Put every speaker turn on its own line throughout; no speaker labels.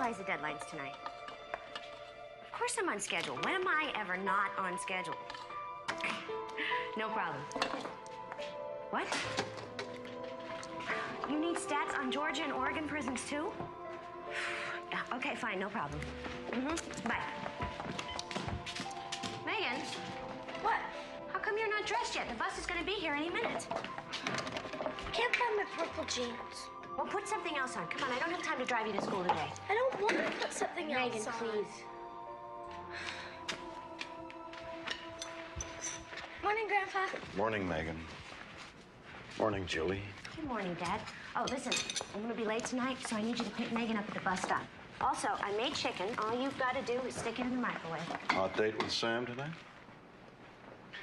realize the deadline's tonight. Of course I'm on schedule. When am I ever not on schedule? No problem. What? You need stats on Georgia and Oregon prisons, too? Okay, fine, no problem. Bye. Megan? What? How come you're not dressed yet? The bus is going to be here any minute.
Can't find my purple jeans.
Well, put something else on. Come on, I don't have time to drive you to school today.
I don't want to put something else
Megan,
on.
please.
Morning, Grandpa.
Morning, Megan. Morning, Julie.
Good morning, Dad. Oh, listen, I'm going to be late tonight, so I need you to pick Megan up at the bus stop. Also, I made chicken. All you've got to do is stick it in the microwave.
Hot date with Sam tonight?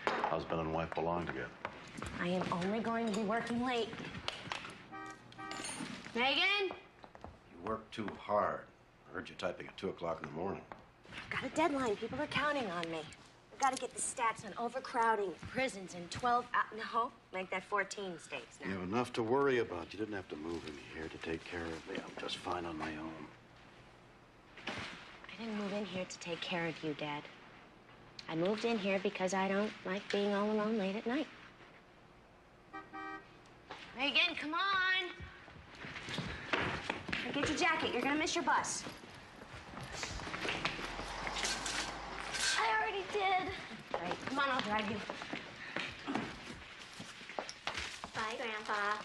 Husband and wife belong together.
I am only going to be working late. Megan?
You work too hard. I heard you typing at 2 o'clock in the morning.
I've got a deadline. People are counting on me. I've got to get the stats on overcrowding prisons in 12 no, make that 14 states now.
You have enough to worry about. You didn't have to move in here to take care of me. I'm just fine on my own.
I didn't move in here to take care of you, Dad. I moved in here because I don't like being all alone late at night. Megan, come on. Now get your jacket. You're gonna miss your bus.
I already did.
Right, come on, I'll drive you.
Bye, Grandpa.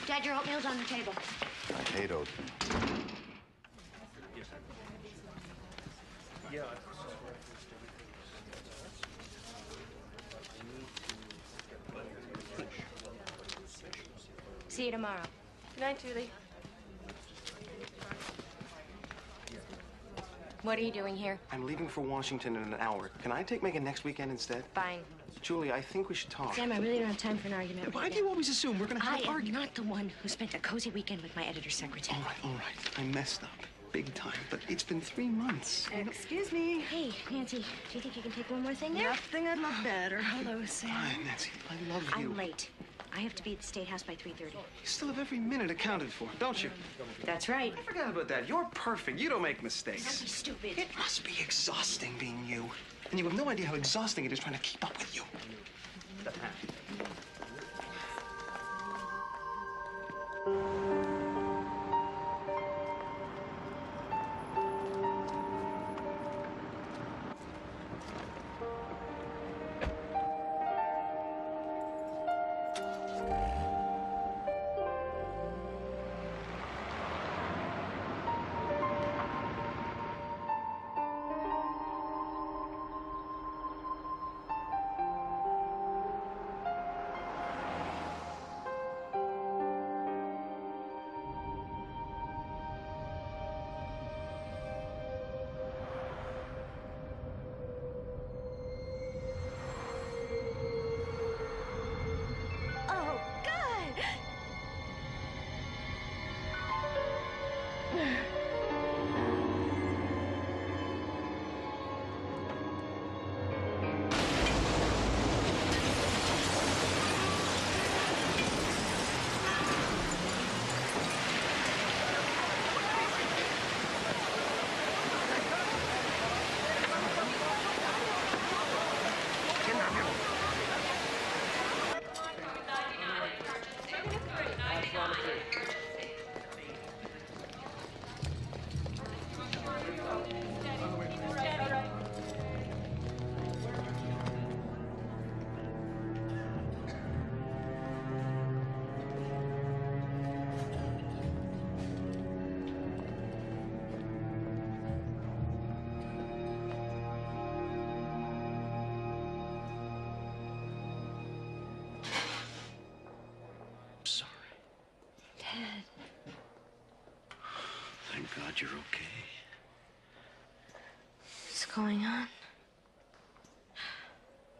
Dad, your oatmeal's on the table.
I hate oatmeal.
See you tomorrow.
Good night, Julie.
What are you doing here?
I'm leaving for Washington in an hour. Can I take Megan next weekend instead?
Fine.
Julie, I think we should talk.
Sam, I really don't have time for an argument with
Why
you.
do you always assume we're going to have an
I am
argument?
not the one who spent a cozy weekend with my editor's secretary.
All right. I messed up. Big time. But it's been 3 months.
Excuse me.
Hey, Nancy, do you think you can take one more thing there?
Nothing I'd love better. Hello, Sam.
Fine, Nancy. I love you.
I'm late. I have to be at the State House by 3:30.
You still have every minute accounted for, don't you?
That's right.
I forgot about that. You're perfect. You don't make
Don't
mistakes.
be stupid.
It must be exhausting being you. And you have no idea how exhausting it is trying to keep up with you.
Oh, God.
Sorry.
Dad.
Thank God you're okay.
What's going on?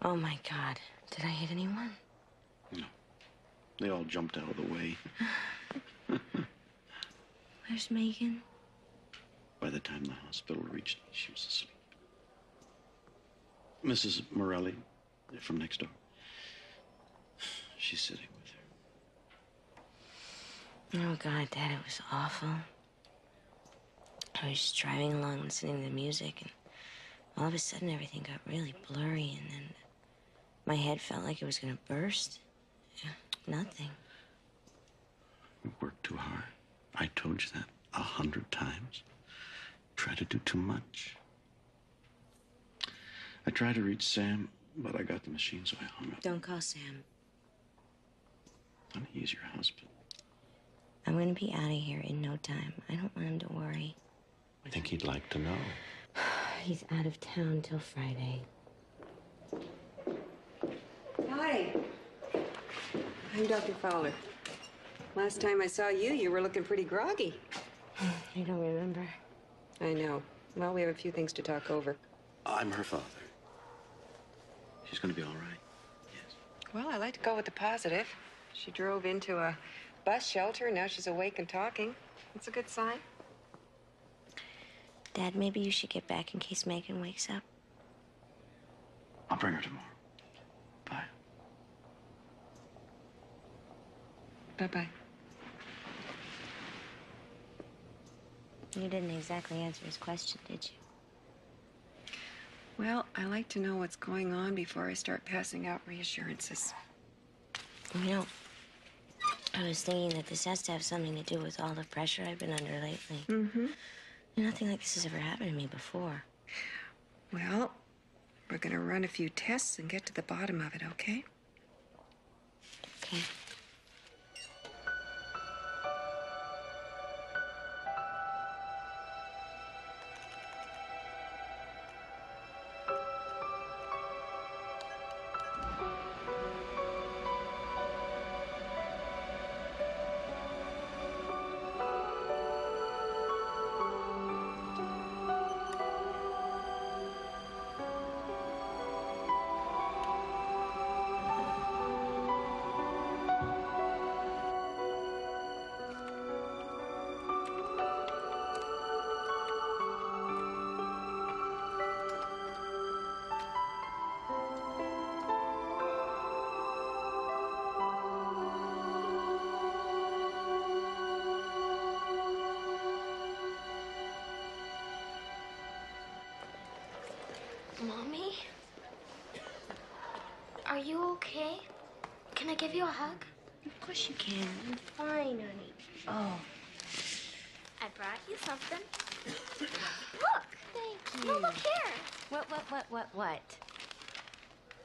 Oh, my God. Did I hit anyone?
No. They all jumped out of the way.
Where's Megan?
By the time the hospital reached me, she was asleep. Mrs. Morelli, from next door. She's sitting with her.
Oh, God, Dad, it was awful. I was just driving along listening to the music, and all of a sudden everything got really blurry, and then my head felt like it was gonna burst. Nothing.
You worked too hard. I told you that 100 times. Try to do too much. I tried to reach Sam, but I got the machine, so I hung up.
Don't call Sam.
Honey, he's your husband.
I'm gonna be out of here in no time. I don't want him to worry.
I think he'd like to know.
He's out of town till Friday.
Hi. I'm Dr. Fowler. Last time I saw you, you were looking pretty groggy.
I don't remember.
I know. Well, we have a few things to talk over.
I'm her father. She's gonna be all right. Yes.
Well, I like to go with the positive. She drove into a bus shelter, and now she's awake and talking. It's a good sign.
Dad, maybe you should get back in case Megan wakes up.
I'll bring her tomorrow. Bye.
Bye-bye.
You didn't exactly answer his question, did you?
Well, I like to know what's going on before I start passing out reassurances.
You know, I was thinking that this has to have something to do with all the pressure I've been under lately.
Mm-hmm.
Nothing like this has ever happened to me before.
Well, we're gonna run a few tests and get to the bottom of it, okay?
Okay.
Mommy? Are you okay? Can I give you a hug?
Of course you can.
I'm fine, honey.
Oh,
I brought you something. Look! Thank you. No, look here.
What?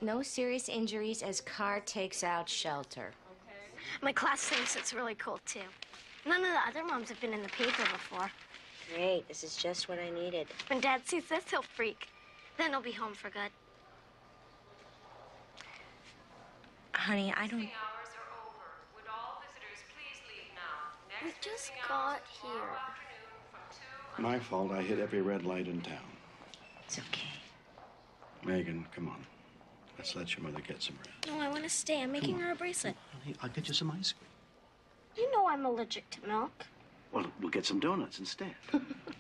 No serious injuries as car takes out shelter.
My class thinks it's really cool, too. None of the other moms have been in the paper before.
Great, this is just what I needed.
When Dad sees this, he'll freak. Then he'll be home for good.
Honey, I don't...
Hours are over. Would all visitors please leave now?
We just got here.
My fault. I hit every red light in town.
It's okay.
Megan, come on. Let's let your mother get some rest.
No, I want to stay. I'm making her a bracelet.
Honey, I'll get you some ice cream.
You know I'm allergic to milk.
Well, we'll get some donuts instead.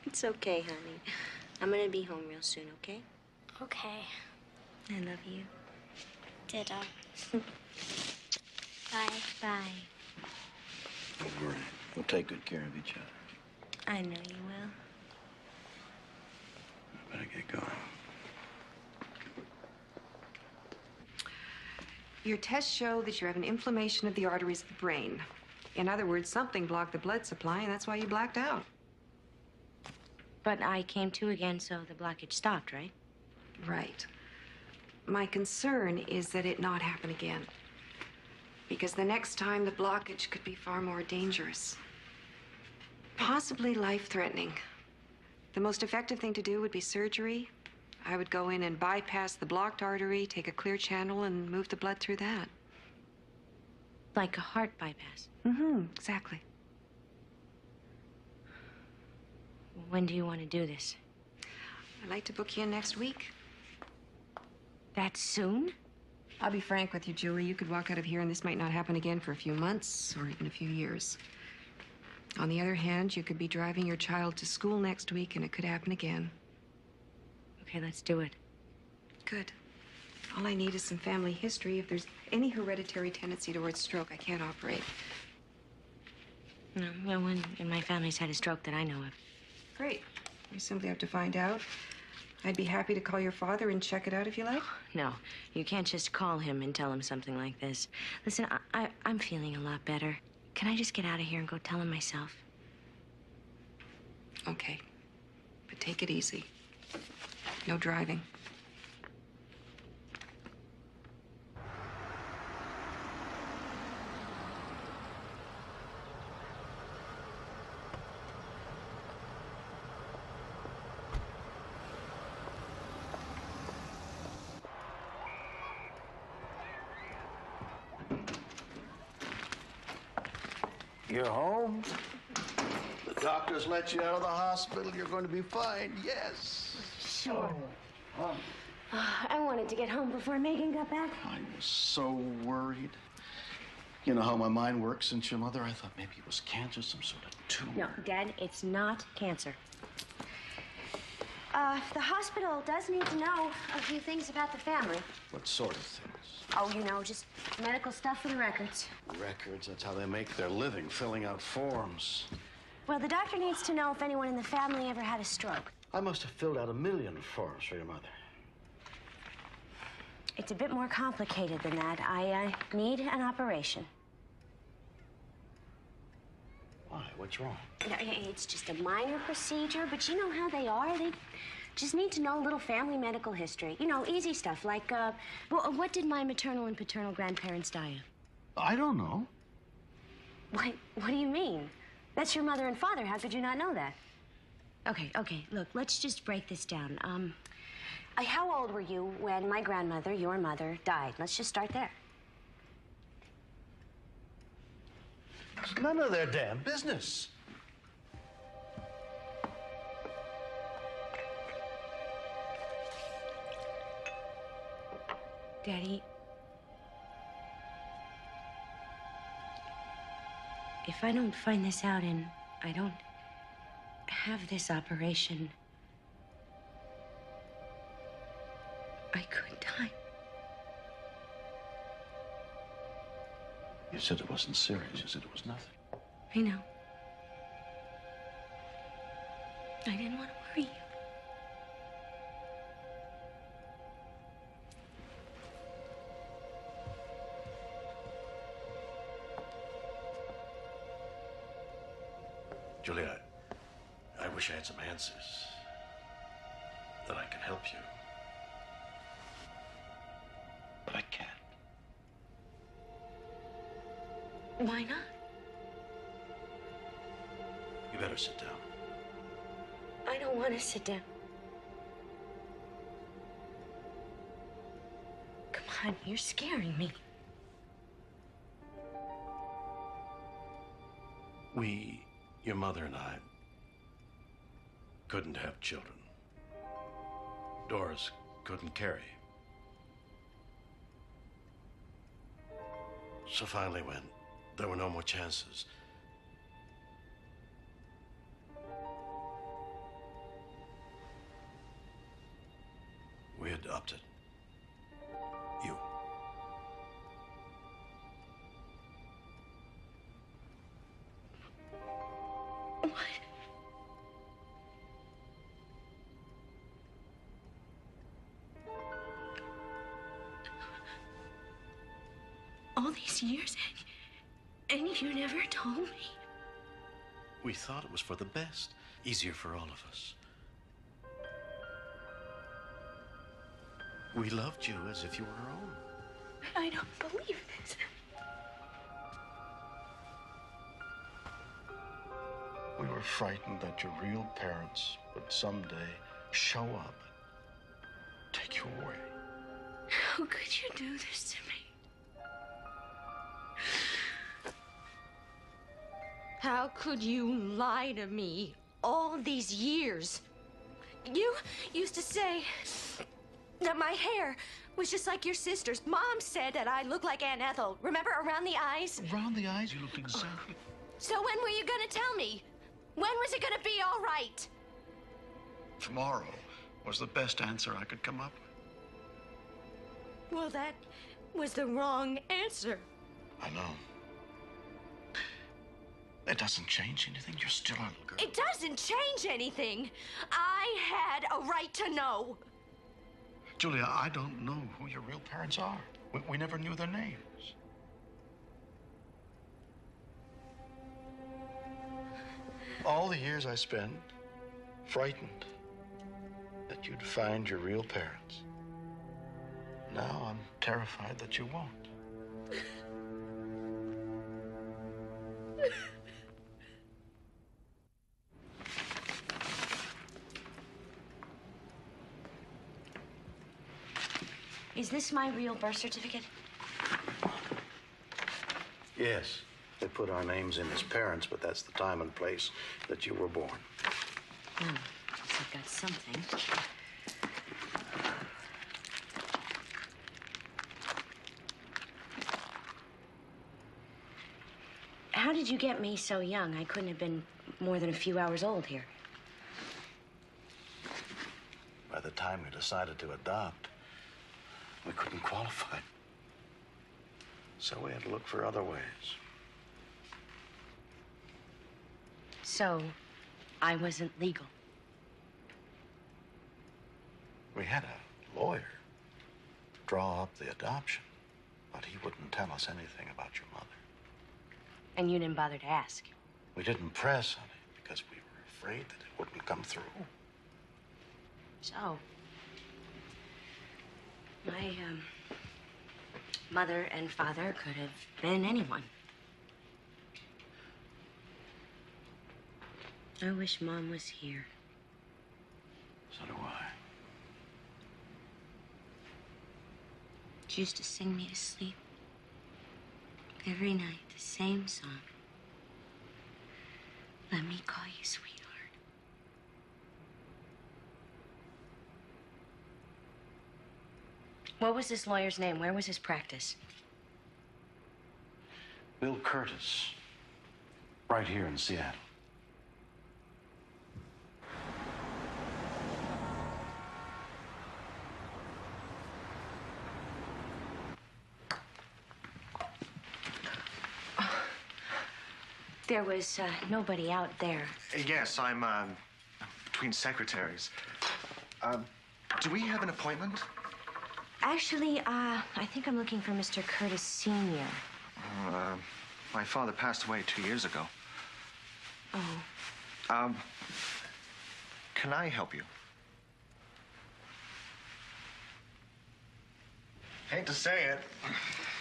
It's okay, honey. I'm gonna be home real soon, okay?
Okay.
I love you.
Ditto. Bye.
Bye.
Don't worry. We'll take good care of each other.
I know you will.
I better get going.
Your tests show that you have an inflammation of the arteries of the brain. In other words, something blocked the blood supply, and that's why you blacked out.
But I came to again, so the blockage stopped, right?
Right. My concern is that it not happen again. Because the next time, the blockage could be far more dangerous. Possibly life-threatening. The most effective thing to do would be surgery. I would go in and bypass the blocked artery, take a clear channel, and move the blood through that.
Like a heart bypass.
Mm-hmm, exactly.
When do you want to do this?
I'd like to book you in next week.
That soon?
I'll be frank with you, Julie. You could walk out of here and this might not happen again for a few months or even a few years. On the other hand, you could be driving your child to school next week and it could happen again.
Okay, let's do it.
Good. All I need is some family history. If there's any hereditary tendency towards stroke, I can't operate.
No, one in my family's had a stroke that I know of.
Great. You simply have to find out. I'd be happy to call your father and check it out if you like.
No, you can't just call him and tell him something like this. Listen, I'm feeling a lot better. Can I just get out of here and go tell him myself?
Okay. But take it easy. No driving.
You're home? The doctors let you out of the hospital. You're going to be fine. Yes.
Sure. I wanted to get home before Megan got back.
I was so worried. You know how my mind works since your mother? I thought maybe it was cancer, some sort of tumor.
No, Dad, it's not cancer. The hospital does need to know a few things about the family.
What sort of things?
Oh, you know, just medical stuff for the records.
Records, that's how they make their living, filling out forms.
Well, the doctor needs to know if anyone in the family ever had a stroke.
I must have filled out 1,000,000 forms for your mother.
It's a bit more complicated than that. I need an operation.
Why? What's wrong?
No, it's just a minor procedure, but you know how they are. They just need to know a little family medical history. You know, easy stuff like, what did my maternal and paternal grandparents die of?
I don't know.
What do you mean? That's your mother and father. How could you not know that? Okay, look, let's just break this down. How old were you when my grandmother, your mother, died? Let's just start there.
It's none of their damn business.
Daddy, if I don't find this out and I don't have this operation, I could die.
You said it wasn't serious. You said it was nothing.
I know. I didn't want to worry you.
Julia, I wish I had some answers. That I can help you. But I can't.
Why not?
You better sit down.
I don't want to sit down. Come on, you're scaring me.
Your mother and I, couldn't have children. Doris couldn't carry. So finally, when there were no more chances, we adopted you.
What? All these years, and you never told me?
We thought it was for the best, easier for all of us. We loved you as if you were our own.
I don't believe this.
We were frightened that your real parents would someday show up and take you away.
How could you do this to me? How could you lie to me all these years? You used to say that my hair was just like your sister's. Mom said that I look like Aunt Ethel. Remember, around the eyes?
Around the eyes, you look exactly...
So when were you gonna tell me? When was it gonna be all right?
Tomorrow was the best answer I could come up with.
Well, that was the wrong answer.
I know. It doesn't change anything. You're still a little girl.
It doesn't change anything. I had a right to know.
Julia, I don't know who your real parents are. We never knew their names. All the years I spent frightened that you'd find your real parents. Now I'm terrified that you won't.
Is this my real birth certificate?
Yes, they put our names in as parents, but that's the time and place that you were born.
Hmm. Guess I've got something. How did you get me so young? I couldn't have been more than a few hours old here.
By the time we decided to adopt, we couldn't qualify. So we had to look for other ways.
So, I wasn't legal.
We had a lawyer draw up the adoption, but he wouldn't tell us anything about your mother.
And you didn't bother to ask?
We didn't press on it because we were afraid that it wouldn't come through.
So, my mother and father could have been anyone. I wish Mom was here.
So do I.
She used to sing me to sleep. Every night, the same song. Let me call you sweetheart. What was this lawyer's name? Where was his practice?
Bill Curtis, right here in Seattle.
There was nobody out there.
Yes, I'm between secretaries. Do we have an appointment?
Actually, I think I'm looking for Mr. Curtis Sr.
My father passed away 2 years ago.
Oh.
Can I help you? Hate to say it,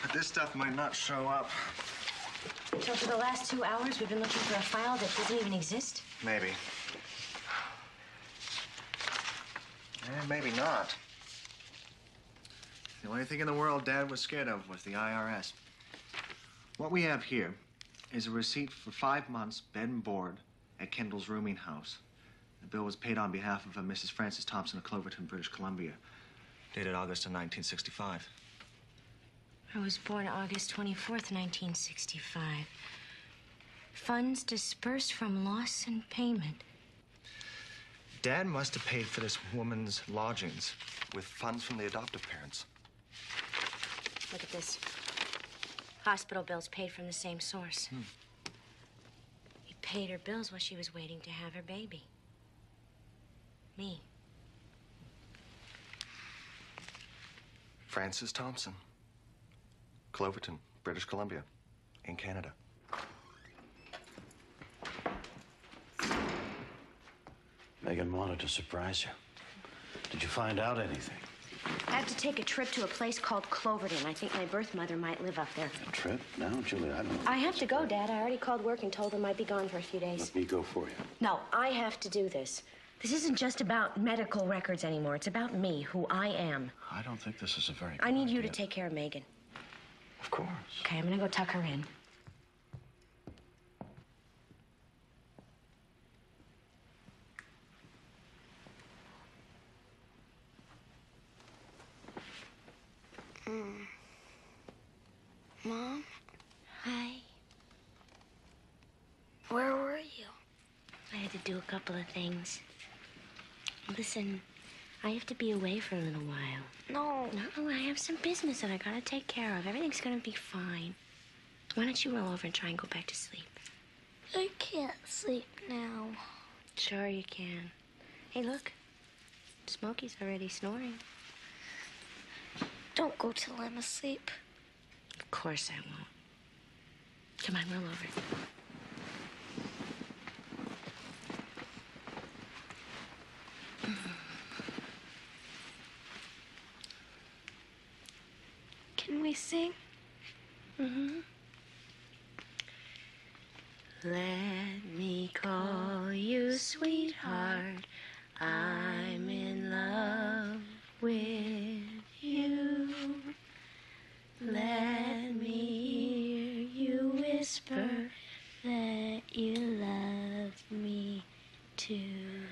but this stuff might not show up.
So for the last 2 hours, we've been looking for a file that doesn't even exist?
Maybe. Maybe not. The only thing in the world Dad was scared of was the IRS. What we have here is a receipt for 5 months bed and board at Kendall's rooming house. The bill was paid on behalf of a Mrs. Frances Thompson of Cloverton, British Columbia, dated August of 1965.
I was born August 24th, 1965. Funds dispersed from loss and payment.
Dad must have paid for this woman's lodgings with funds from the adoptive parents.
Look at this. Hospital bills paid from the same source. He paid her bills while she was waiting to have her baby. Me.
Frances Thompson, Cloverton, British Columbia, in Canada.
Megan wanted to surprise you. Did you find out anything?
I have to take a trip to a place called Cloverton. I think my birth mother might live up there.
A trip? No, Julia, I don't...
I have to go, Dad. I already called work and told them I'd be gone for a few days.
Let me go for you.
No, I have to do this. This isn't just about medical records anymore. It's about me, who I am.
I don't think this is a very good
I need you
idea.
to take care of Megan.
Of course.
Okay, I'm gonna go tuck her in.
Mom,
Hi.
where were you?
I had to do a couple of things. Listen, I have to be away for a little while.
No.
No, I have some business that I gotta take care of. Everything's gonna be fine. Why don't you roll over and try and go back to sleep?
I can't sleep now.
Sure you can. Hey, look. Smokey's already snoring.
Don't go till I'm asleep.
Of course I won't. Come on, roll over.
Can we sing?
Mm-hmm. Let me call you sweetheart. I'm in love with you. Let me hear you whisper
That you love me too.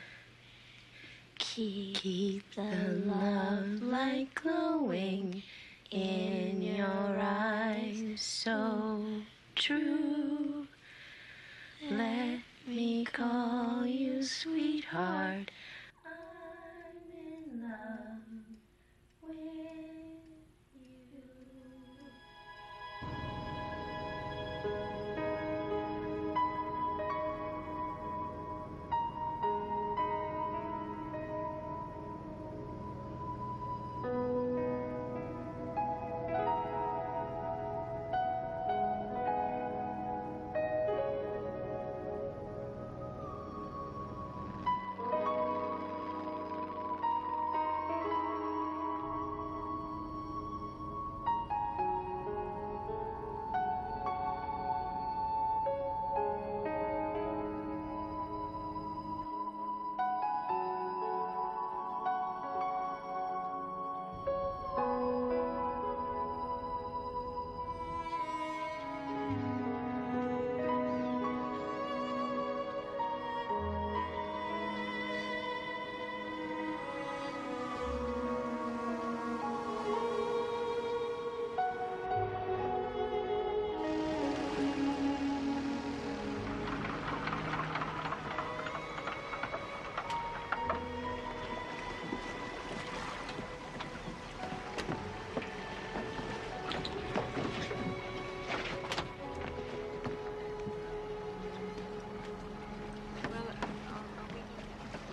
keep the love light glowing in your eyes so true. Let me call you sweetheart. I'm in love with you.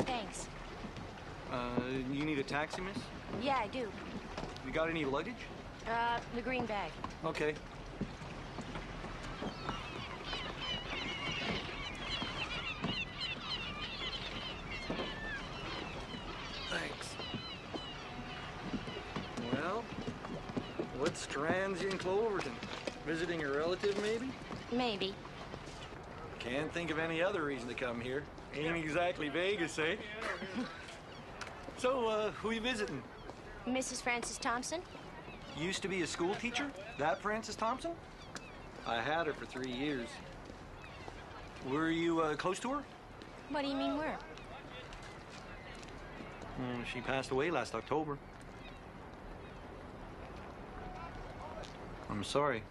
Thanks.
You need a taxi, miss?
Yeah, I do.
You got any luggage?
The green bag.
Okay. Thanks. Well, what's transient in Cloverton? Visiting a relative, maybe?
Maybe.
Can't think of any other reason to come here. Ain't exactly Vegas, eh? So, who you visiting?
Mrs. Frances Thompson?
Used to be a school teacher? That Frances Thompson? I had her for 3 years. Were you close to her?
What do you mean where?
She passed away last October. I'm sorry.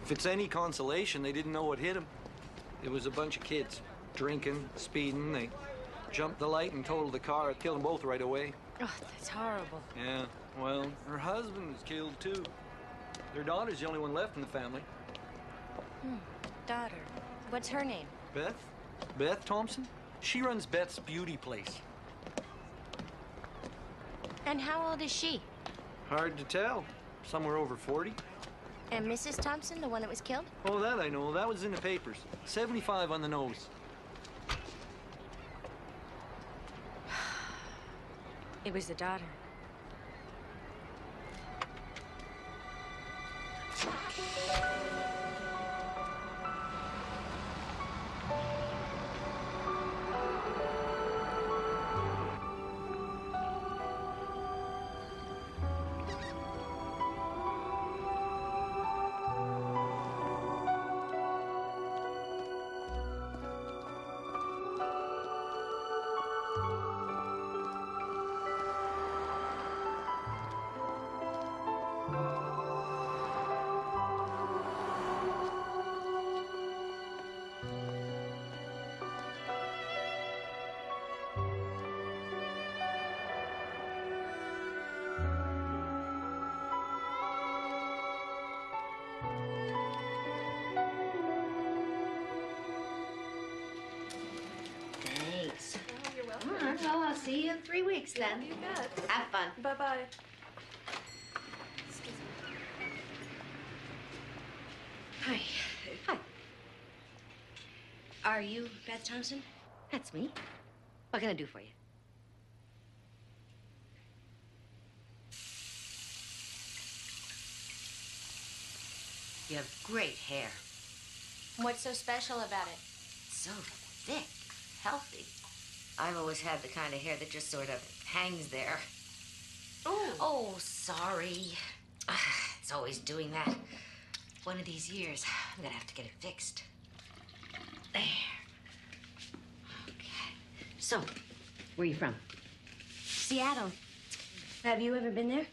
If it's any consolation, they didn't know what hit them. It was a bunch of kids, drinking, speeding. They jumped the light and totaled the car. It killed them both right away.
Oh, that's horrible.
Yeah, well, her husband was killed too. Their daughter's the only one left in the family.
Daughter. What's her name?
Beth? Beth Thompson? She runs Beth's beauty place.
And how old is she?
Hard to tell. Somewhere over 40.
And Mrs. Thompson, the one that was killed?
Oh, that I know. That was in the papers. 75 on the nose.
It was the daughter. see you in 3 weeks then.
You bet.
Have fun.
Bye-bye.
Hi. Hi. Are you Beth Thompson? That's me. What can I do for you? You have great hair.
What's so special about it?
So thick, healthy. I've always had the kind of hair that just sort of hangs there. Oh, sorry. It's always doing that. One of these years, I'm gonna have to get it fixed. There. Okay. So, where are you from? Seattle. Have you ever been there?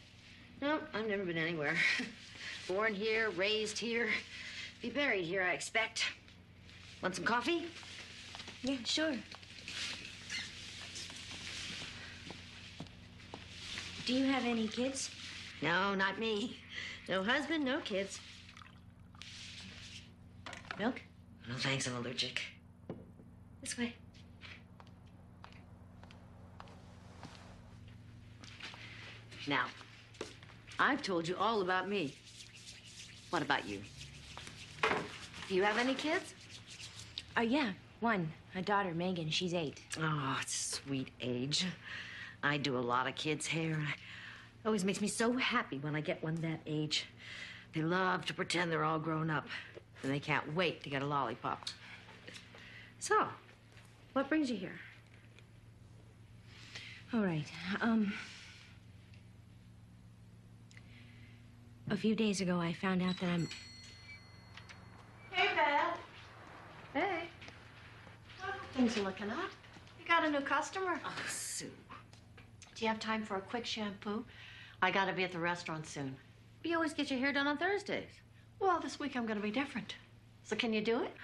No, I've never been anywhere. Born here, raised here, be buried here, I expect. Want some coffee? Yeah, sure. Do you have any kids? No, not me. No husband, no kids. Milk? No, thanks, I'm allergic. This way. Now, I've told you all about me. What about you? Do you have any kids?
Yeah, one. A daughter, Megan. She's 8.
Oh, it's a sweet age. I do a lot of kids' hair. And it always makes me so happy when I get one that age. They love to pretend they're all grown up, and they can't wait to get a lollipop. So, what brings you here?
All right. A few days ago, I found out that I'm...
Hey, Beth.
Hey.
Well, things are looking up. You got a new customer.
Oh, Sue.
Do you have time for a quick shampoo? I gotta be at the restaurant soon.
You always get your hair done on Thursdays.
Well, this week I'm gonna be different. So can you do it?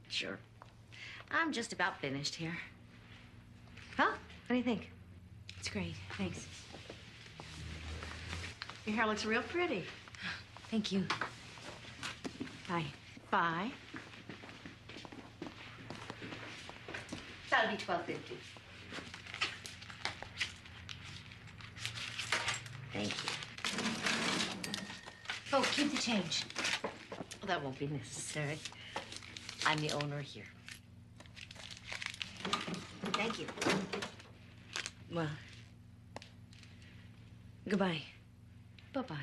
Sure. I'm just about finished here. Huh? What do you think?
It's great. Thanks.
Your hair looks real pretty.
Thank you. Bye.
Bye.
That'll be $12.50. Thank you. Oh, keep the change. Well, that won't be necessary. I'm the owner here. Thank you.
Well, goodbye.
Bye-bye.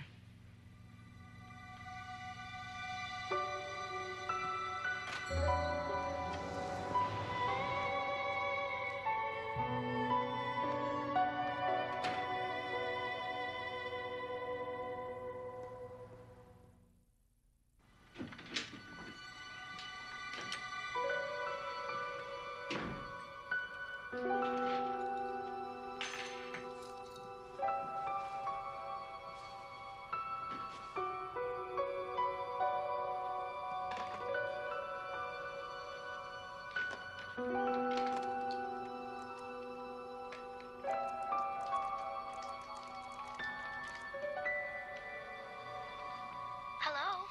Hello?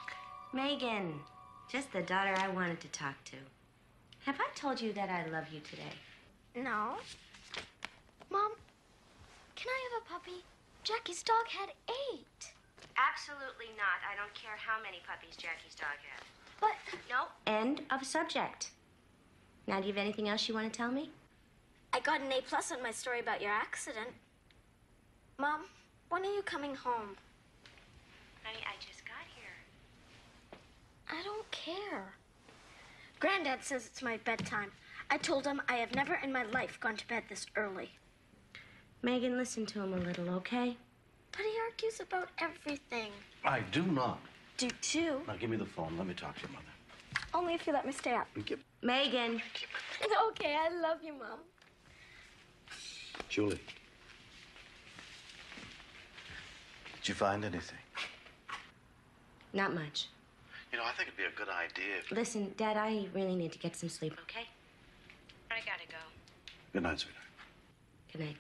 Megan, just the daughter I wanted to talk to. Have I told you that I love you today?
No. Mom, can I have a puppy? Jackie's dog had 8.
Absolutely not. I don't care how many puppies Jackie's dog had.
But
No. End of subject. Now, do you have anything else you want to tell me?
I got an A+ on my story about your accident. Mom, when are you coming home?
Honey, I just got here.
I don't care. Granddad says it's my bedtime. I told him I have never in my life gone to bed this early.
Megan, listen to him a little, okay?
But he argues about everything.
I do not.
Do too.
Now, give me the phone. Let me talk to your mother.
Only if you let me stay up.
Megan.
Okay, I love you, Mom.
Julie. Did you find anything?
Not much.
You know, I think it'd be a good idea if...
Listen, Dad, I really need to get some sleep, okay? I gotta go.
Good night, sweetheart.
Good night.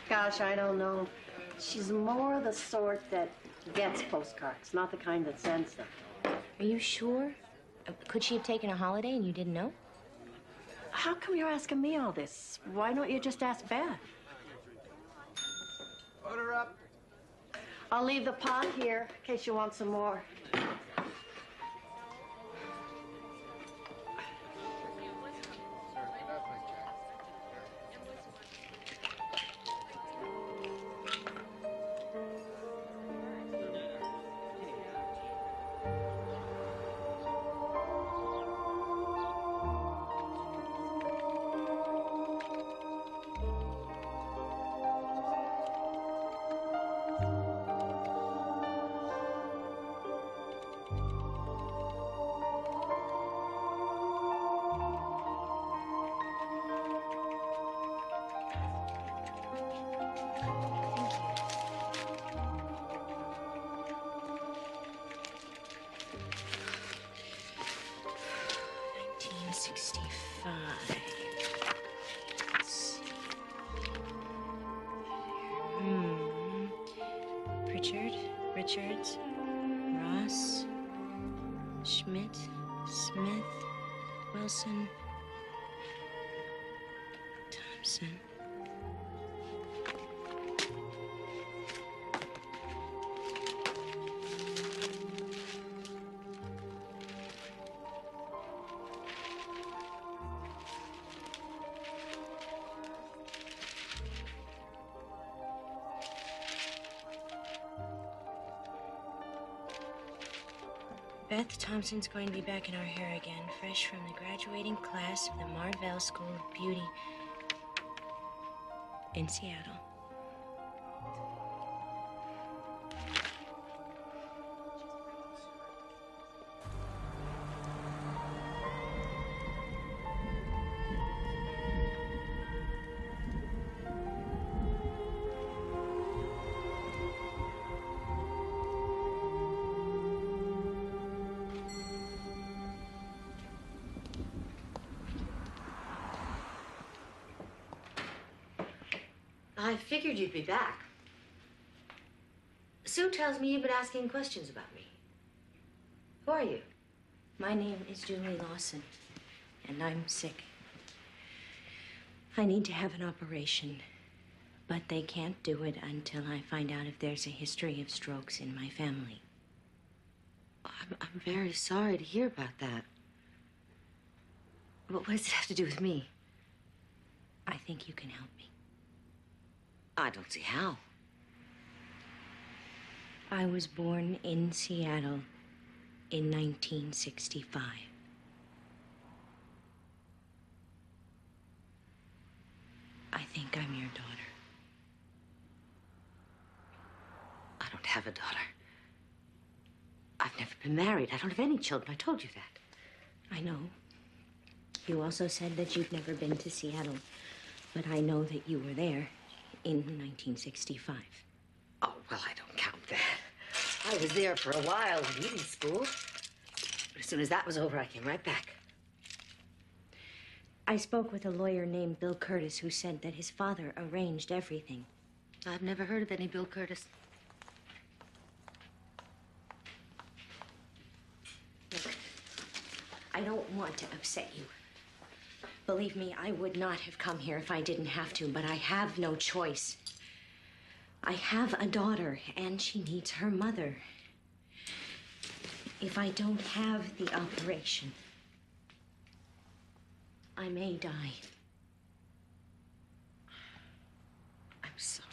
Gosh, I don't know. She's more the sort that gets postcards, not the kind that sends them.
Are you sure? Could she have taken a holiday and you didn't know?
How come you're asking me all this? Why don't you just ask Beth?
Order up.
I'll leave the pot here in case you want some more.
Richards, Ross, Schmidt, Smith, Wilson, Thompson. Beth Thompson's going to be back in our hair again, fresh from the graduating class of the Marvell School of Beauty in Seattle. I figured you'd be back. Sue tells me you've been asking questions about me. Who are you?
My name is Julie Lawson, and I'm sick. I need to have an operation, but they can't do it until I find out if there's a history of strokes in my family.
I'm very sorry to hear about that. What does it have to do with me?
I think you can help me.
I don't see how.
I was born in Seattle in 1965. I think I'm your daughter.
I don't have a daughter. I've never been married. I don't have any children. I told you that.
I know. You also said that you've never been to Seattle, but I know that you were there in 1965.
Oh, well, I don't count that. I was there for a while in eating school. But as soon as that was over, I came right back.
I spoke with a lawyer named Bill Curtis who said that his father arranged everything.
I've never heard of any Bill Curtis.
Look, I don't want to upset you. Believe me, I would not have come here if I didn't have to, but I have no choice. I have a daughter, and she needs her mother. If I don't have the operation, I may die.
I'm sorry.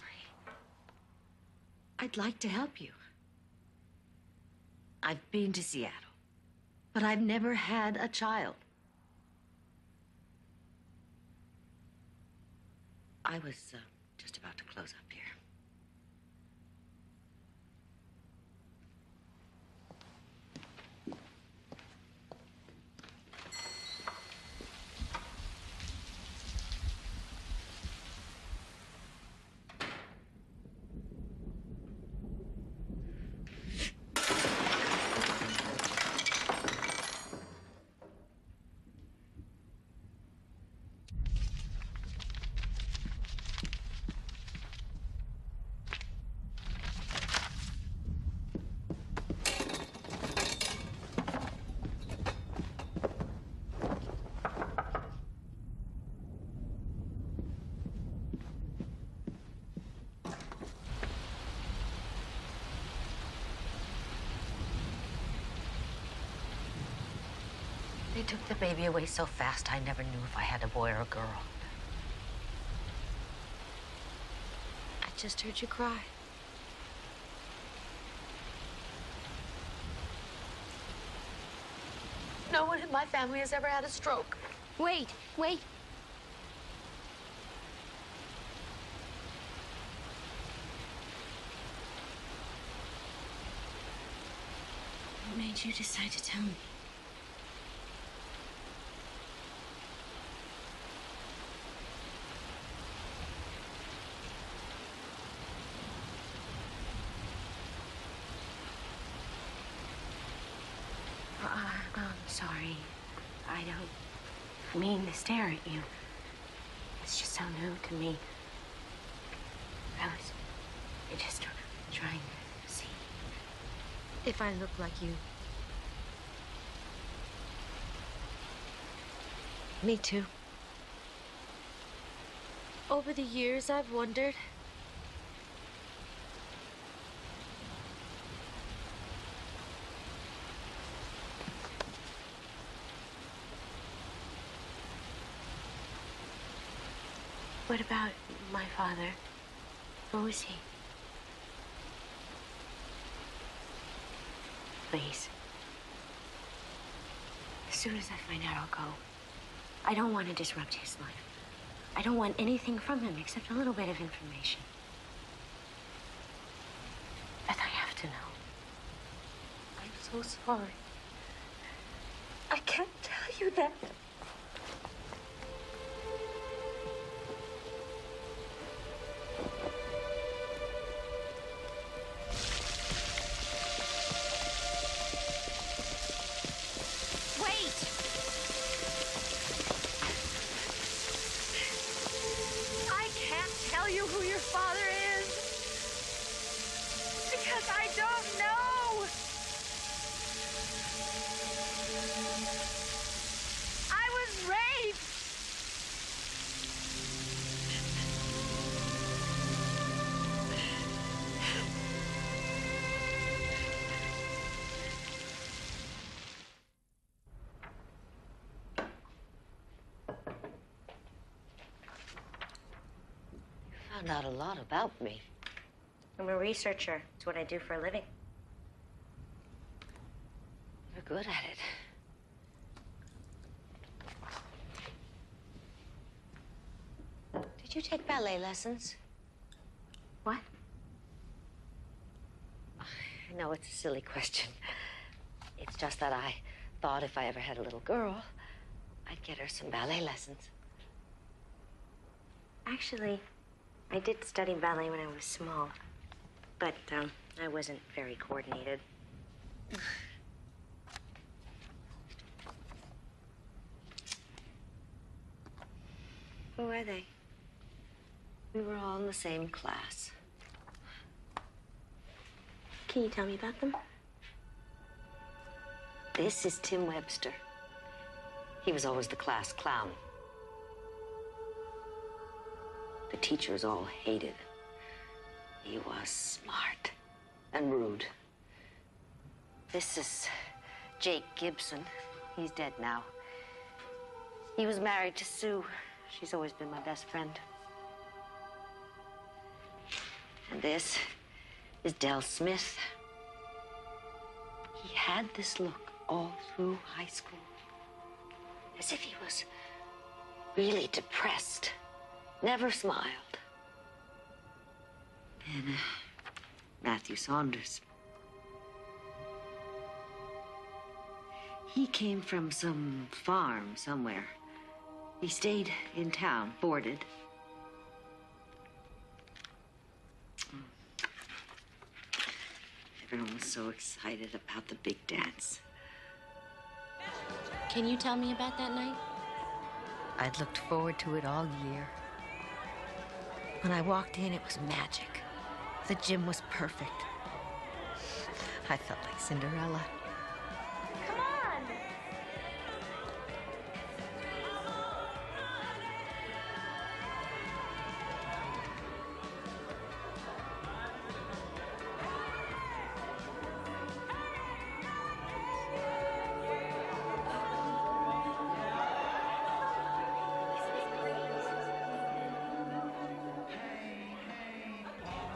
I'd like to help you. I've been to Seattle, but I've never had a child. I was just about to close up here. They took the baby away so fast, I never knew if I had a boy or a girl.
I just heard you cry.
No one in my family has ever had a stroke.
Wait.
What made you decide to tell me? I'm sorry. I don't mean to stare at you. It's just so new to me. I was just trying to see.
If I look like you.
Me too.
Over the years, I've wondered.
What about my father? Who is he? Please. As soon as I find out, I'll go. I don't want to disrupt his life. I don't want anything from him except a little bit of information. But I have to know.
I'm so sorry. I can't tell you that. Who your father is, because I don't know. I was raped.
Found out a lot about me.
I'm a researcher. It's what I do for a living.
You're good at it. Did you take ballet lessons?
What?
I know it's a silly question. It's just that I thought if I ever had a little girl, I'd get her some ballet lessons.
Actually, I did study ballet when I was small, but I wasn't very coordinated.
Who are they? We were all in the same class.
Can you tell me about them?
This is Tim Webster. He was always the class clown. The teachers all hated him. He was smart and rude. This is Jake Gibson. He's dead now. He was married to Sue. She's always been my best friend. And this is Del Smith. He had this look all through high school, as if he was really depressed. Never smiled. And Matthew Saunders. He came from some farm somewhere. He stayed in town, boarded. Everyone was so excited about the big dance.
Can you tell me about that night?
I'd looked forward to it all year. When I walked in, it was magic. The gym was perfect. I felt like Cinderella.
Come on.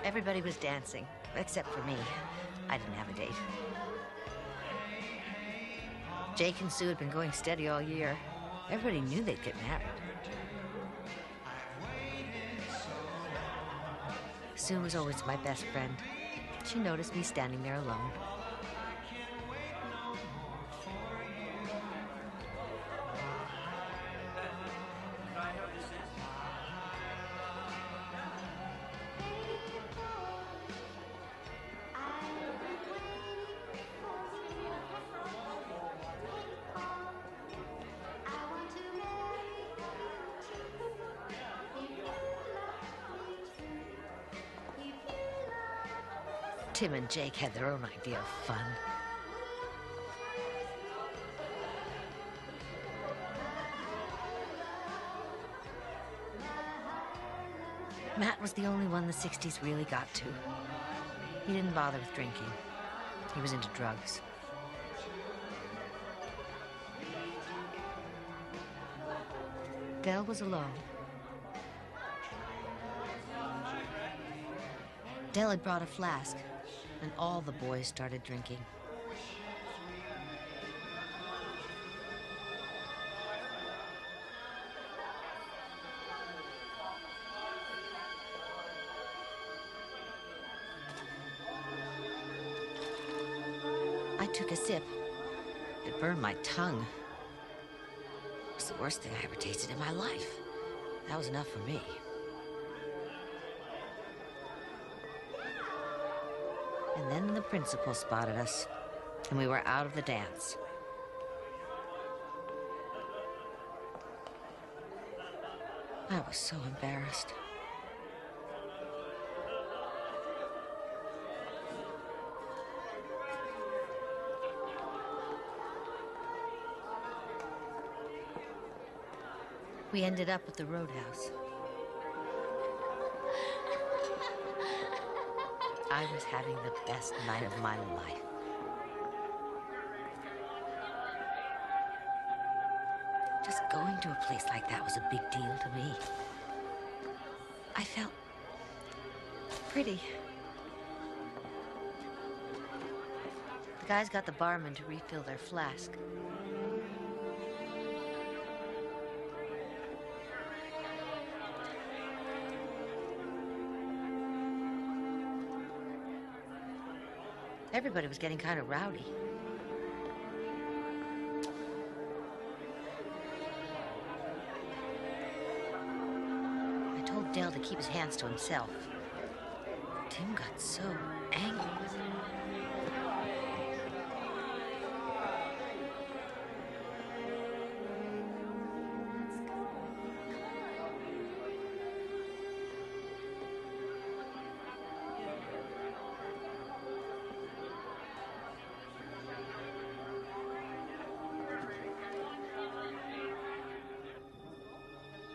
Everybody was dancing, except for me. I didn't have a date. Jake and Sue had been going steady all year. Everybody knew they'd get married. Sue was always my best friend. She noticed me standing there alone. Tim and Jake had their own idea of fun. Matt was the only one the 60s really got to. He didn't bother with drinking. He was into drugs. Del was alone. Del had brought a flask, and all the boys started drinking. I took a sip. It burned my tongue. It was the worst thing I ever tasted in my life. That was enough for me. And then the principal spotted us, and we were out of the dance. I was so embarrassed. We ended up at the roadhouse. I was having the best night of my life. Just going to a place like that was a big deal to me. I felt pretty. The guys got the barman to refill their flask. Everybody was getting kind of rowdy. I told Del to keep his hands to himself. Tim got so angry with him.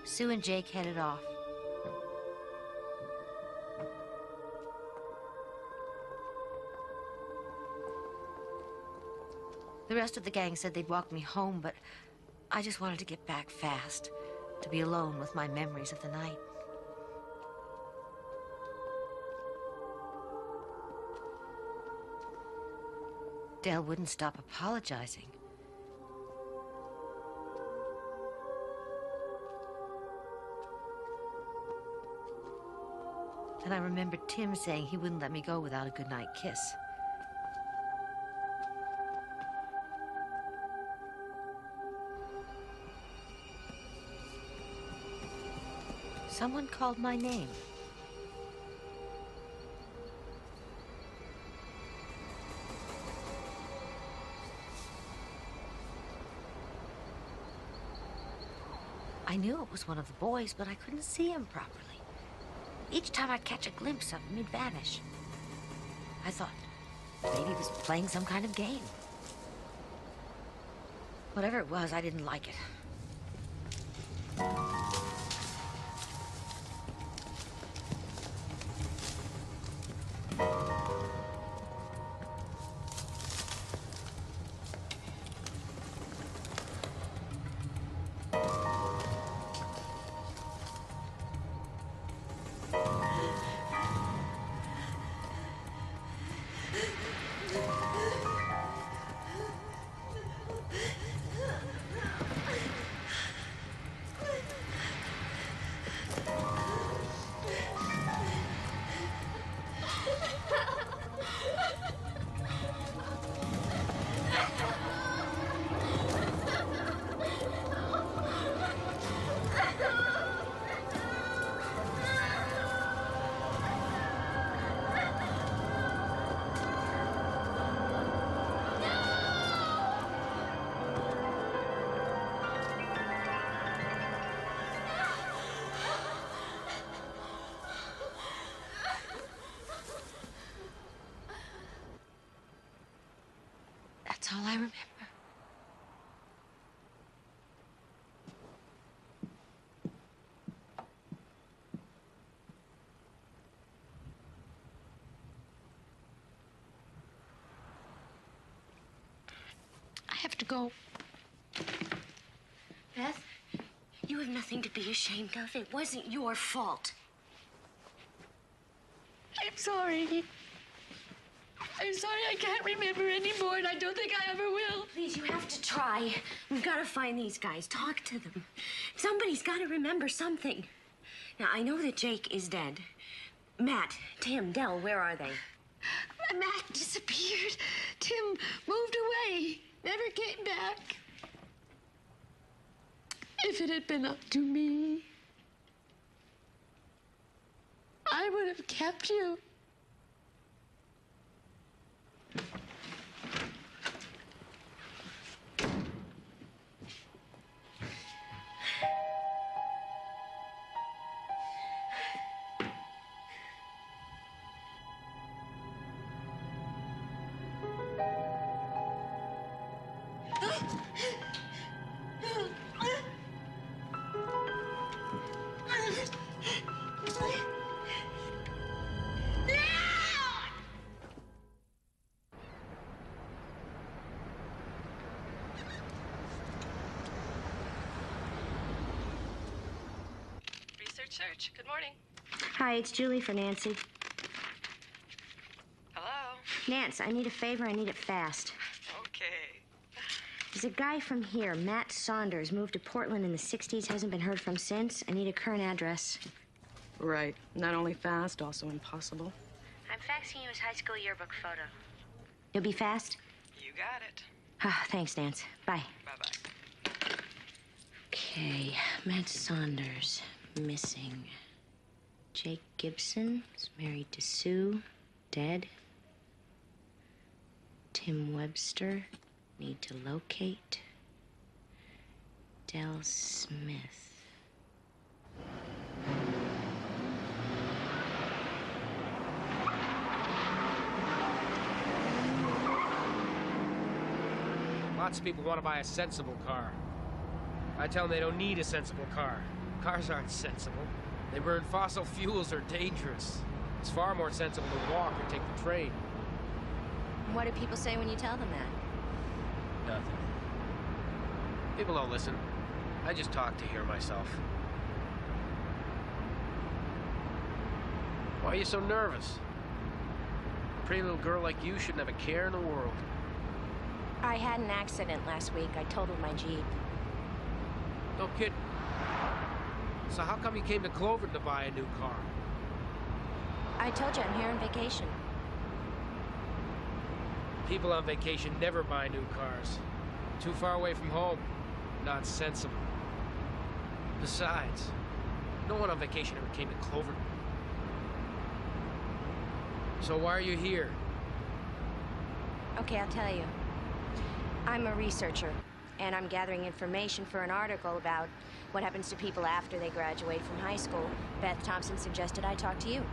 Sue and Jake headed off. The rest of the gang said they'd walk me home, but I just wanted to get back fast, to be alone with my memories of the night. Del wouldn't stop apologizing. And I remembered Tim saying he wouldn't let me go without a goodnight kiss. Someone called my name. I knew it was one of the boys, but I couldn't see him properly. Each time I'd catch a glimpse of him, he'd vanish. I thought maybe he was playing some kind of game. Whatever it was, I didn't like it.
go.
Beth, you have nothing to be ashamed of. It wasn't your fault.
I'm sorry. I'm sorry I can't remember anymore, and I don't think I ever will.
Please, you have to try. We've got to find these guys. Talk to them. Somebody's got to remember something. Now, I know that Jake is dead. Matt, Tim, Dell, where are they?
Matt disappeared. Tim moved away. Never came back. If it had been up to me, I would have kept you.
Search. Good morning.
Hi, it's Julie for Nancy.
Hello.
Nance, I need a favor. I need it fast.
Okay.
There's a guy from here, Matt Saunders, moved to Portland in the 60s, hasn't been heard from since. I need a current address.
Right. Not only fast, also impossible.
I'm faxing you his high school yearbook photo. You'll be fast?
You got it.
Ah, thanks, Nance. Bye.
Bye-bye.
Okay, Matt Saunders, missing. Jake Gibson is married to Sue, dead. Tim Webster, need to locate. Dell Smith.
Lots of people want to buy a sensible car. I tell them they don't need a sensible car. Cars aren't sensible. They burn fossil fuels, are dangerous. It's far more sensible to walk or take the train.
What do people say when you tell them that?
Nothing. People don't listen. I just talk to hear myself. Why are you so nervous? A pretty little girl like you shouldn't have a care in the world.
I had an accident last week. I totaled my Jeep.
No kidding. So how come you came to Cloverton to buy a new car?
I told you I'm here on vacation.
People on vacation never buy new cars. Too far away from home. Not sensible. Besides, no one on vacation ever came to Cloverton. So why are you here?
Okay, I'll tell you. I'm a researcher, and I'm gathering information for an article about what happens to people after they graduate from high school. Beth Thompson suggested I talk to you.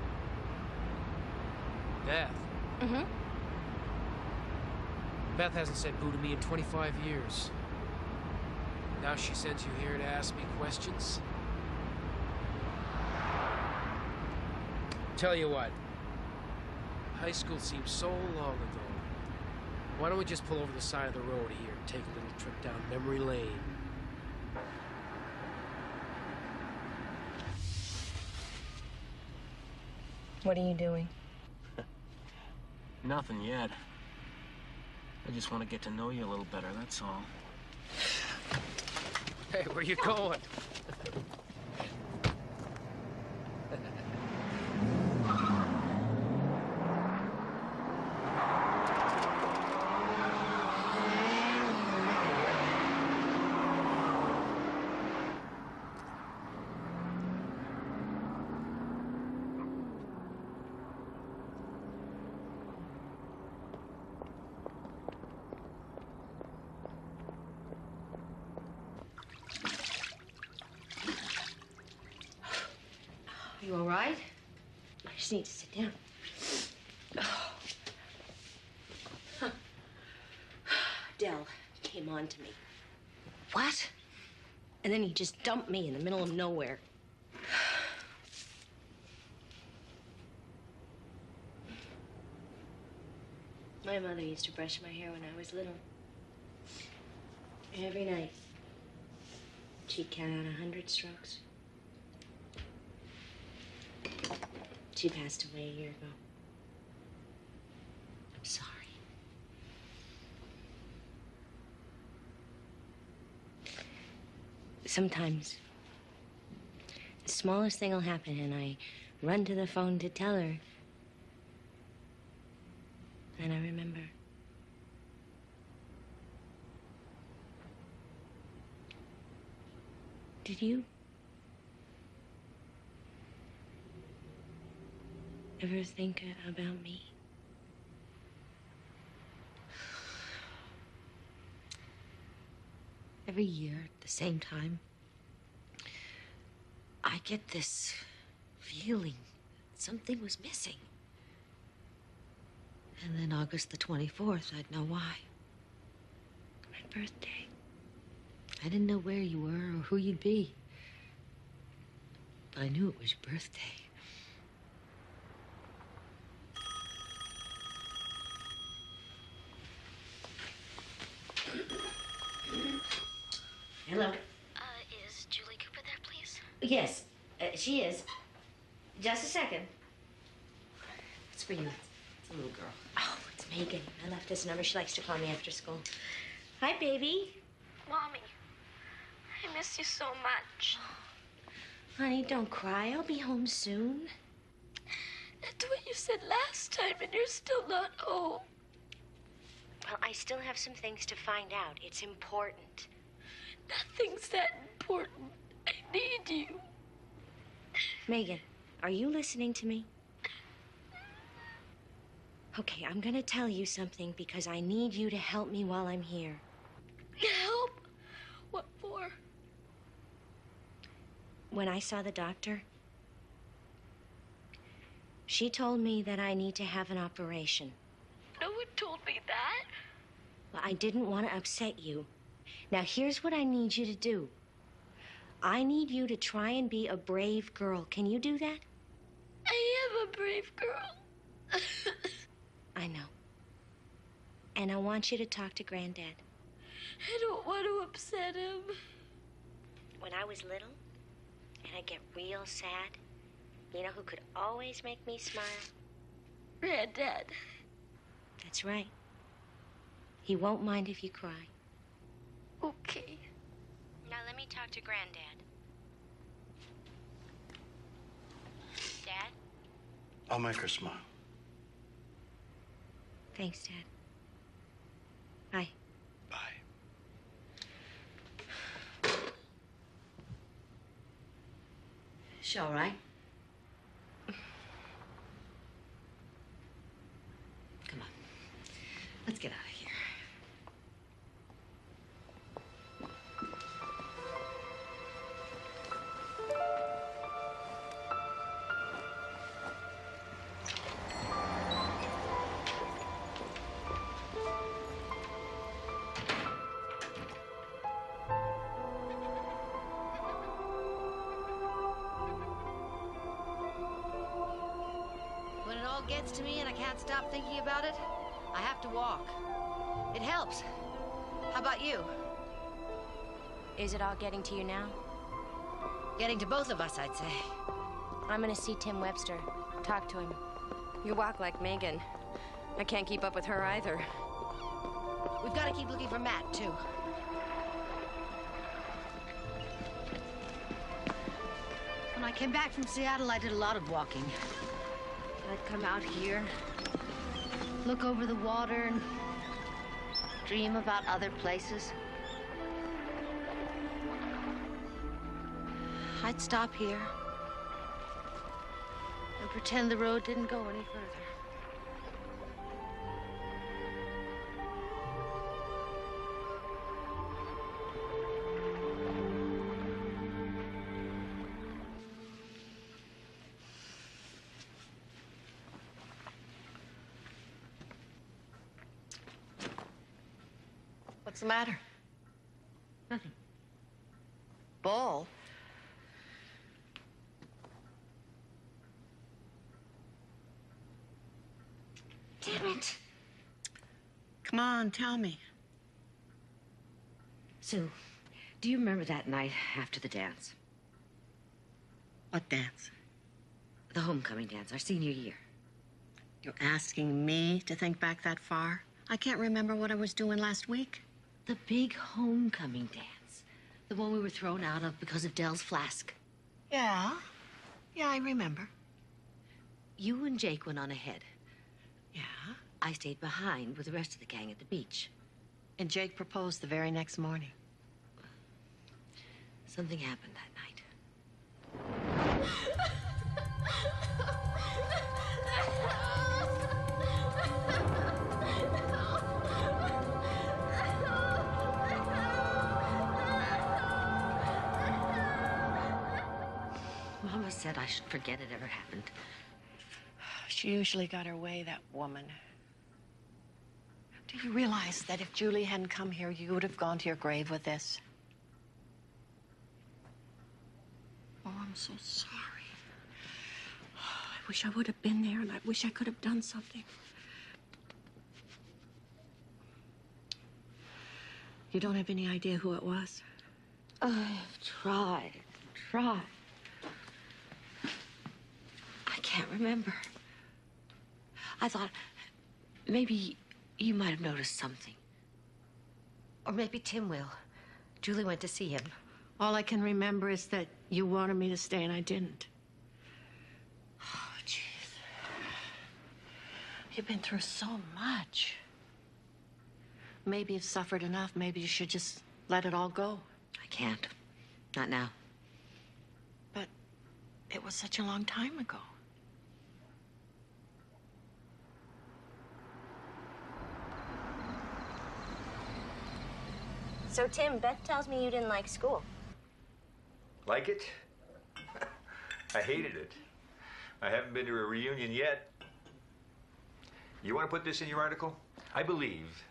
Beth?
Mm-hmm.
Beth hasn't said boo to me in 25 years. Now she sends you here to ask me questions? Tell you what. High school seems so long ago. Why don't we just pull over the side of the road here and take a little trip down memory lane?
What are you doing?
Nothing yet. I just want to get to know you a little better, that's all. Hey, where you going?
You all right? I just need to sit down. Oh. Huh. Dell came on to me. What? And then he just dumped me in the middle of nowhere. My mother used to brush my hair when I was little. Every night. She'd count out 100 strokes. She passed away a year ago. I'm sorry. Sometimes, the smallest thing will happen and I run to the phone to tell her. And I remember. Did you ever think about me? Every year at the same time, I get this feeling something was missing. And then August the 24th, I'd know why. My birthday. I didn't know where you were or who you'd be. But I knew it was your birthday. Hello.
Is Julie Cooper there, please?
Yes, she is. Just a second. It's for you. It's a little girl. Oh, it's Megan. I left this number. She likes to call me after school. Hi, baby.
Mommy, I miss you so much.
Honey, don't cry. I'll be home soon.
That's what you said last time, and you're still not home.
Well, I still have some things to find out. It's important.
Nothing's that important. I need you.
Megan, are you listening to me? Okay, I'm gonna tell you something because I need you to help me while I'm here.
Help? What for?
When I saw the doctor, she told me that I need to have an operation.
No one told me that.
Well, I didn't want to upset you. Now, here's what I need you to do. I need you to try and be a brave girl. Can you do that?
I am a brave girl.
I know. And I want you to talk to Granddad.
I don't want to upset him.
When I was little, and I get real sad, you know who could always make me smile?
Granddad.
That's right. He won't mind if you cry.
Okay.
Now let me talk to Granddad. Dad?
I'll make her smile.
Thanks, Dad. Bye.
Bye.
She all right? Come on. Let's get out of here.
When it all gets to me and I can't stop thinking about it, I have to walk. It helps. How about you?
Is it all getting to you now?
Getting to both of us, I'd say.
I'm gonna see Tim Webster. Talk to him.
You walk like Megan. I can't keep up with her either.
We've got to keep looking for Matt, too. When I came back from Seattle, I did a lot of walking. I'd come out here, look over the water, and dream about other places. I'd stop here and pretend the road didn't go any further. What's the matter? Nothing. Ball?
Damn it.
Come on, tell me.
Sue, do you remember that night after the dance?
What dance?
The homecoming dance, our senior year.
You're asking me to think back that far? I can't remember what I was doing last week.
The big homecoming dance. The one we were thrown out of because of Dell's flask.
Yeah. Yeah, I remember.
You and Jake went on ahead.
Yeah?
I stayed behind with the rest of the gang at the beach.
And Jake proposed the very next morning.
Something happened that night. Mama said I should forget it ever happened.
She usually got her way, that woman. Do you realize that if Julie hadn't come here, you would have gone to your grave with this? Oh, I'm so sorry. I wish I would have been there, and I wish I could have done something. You don't have any idea who it was?
I've tried. I can't remember. I thought maybe you might have noticed something. Or maybe Tim will. Julie went to see him.
All I can remember is that you wanted me to stay and I didn't. Oh, jeez. You've been through so much. Maybe you've suffered enough. Maybe you should just let it all go.
I can't. Not now.
But it was such a long time ago.
So, Tim, Beth tells me you didn't like school.
Like it? I hated it. I haven't been to a reunion yet. You want to put this in your article? I believe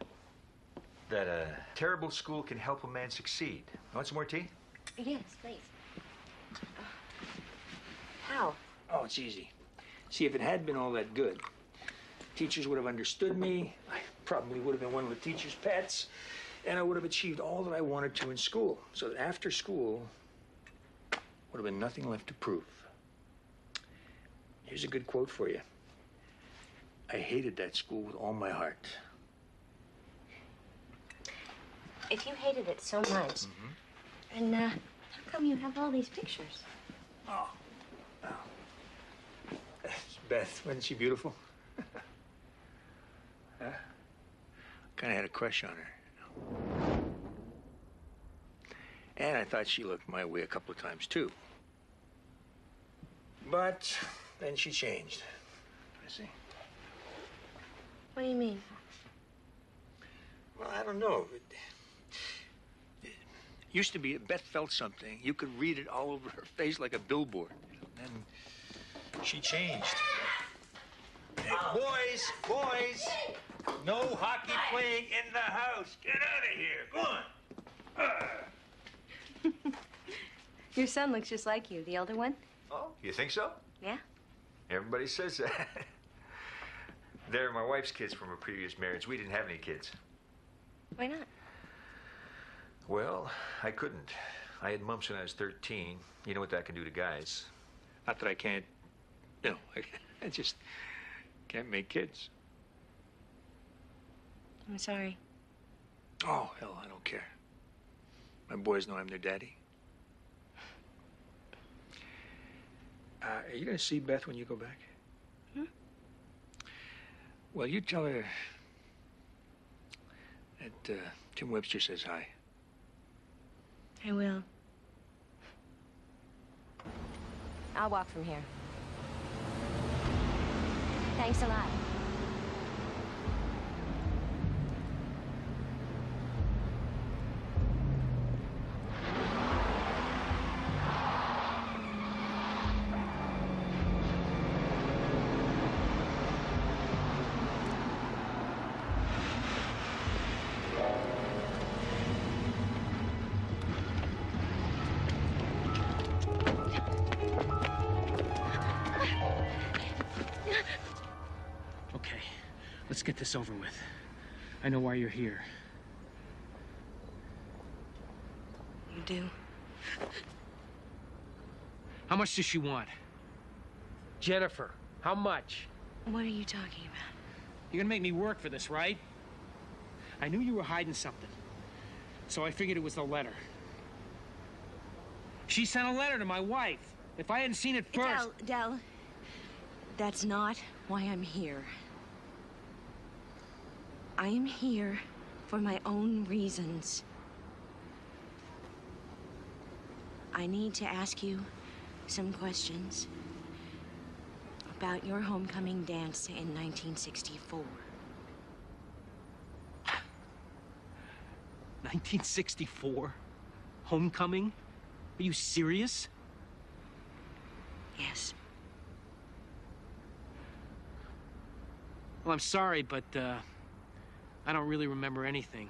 that a terrible school can help a man succeed. Want some more tea?
Yes, please. How?
Oh, it's easy. See, if it had been all that good, teachers would have understood me. I probably would have been one of the teachers' pets. And I would have achieved all that I wanted to in school. So that after school, would have been nothing left to prove. Here's a good quote for you. I hated that school with all my heart.
If you hated it so much, and how come you have all these pictures?
Oh. Beth, wasn't she beautiful? Huh? Kind of had a crush on her. And I thought she looked my way a couple of times, too. But then she changed. I see.
What do you mean?
Well, I don't know. It used to be that Beth felt something. You could read it all over her face like a billboard. And then she changed. Hey, boys! No hockey playing in the house. Get out of here. Go on.
Your son looks just like you, the elder one.
Oh, you think so?
Yeah.
Everybody says that. They're my wife's kids from a previous marriage. We didn't have any kids.
Why not?
Well, I couldn't. I had mumps when I was 13. You know what that can do to guys.
Not that I can't, you know, I just can't make kids.
I'm sorry.
Oh, hell, I don't care. My boys know I'm their daddy. Are you going to see Beth when you go back? Well, you tell her that Tim Webster says hi.
I will. I'll walk from here. Thanks a lot.
Let's get this over with. I know why you're here.
do.
How much does she want? Jennifer, how much?
What are you talking about?
You're gonna make me work for this, right? I knew you were hiding something, so I figured it was the letter. She sent a letter to my wife. If I hadn't seen it first...
Del, that's not why I'm here. I am here for my own reasons. I need to ask you some questions about your homecoming dance in 1964.
1964? Homecoming? Are you serious?
Yes.
Well, I'm sorry, but I don't really remember anything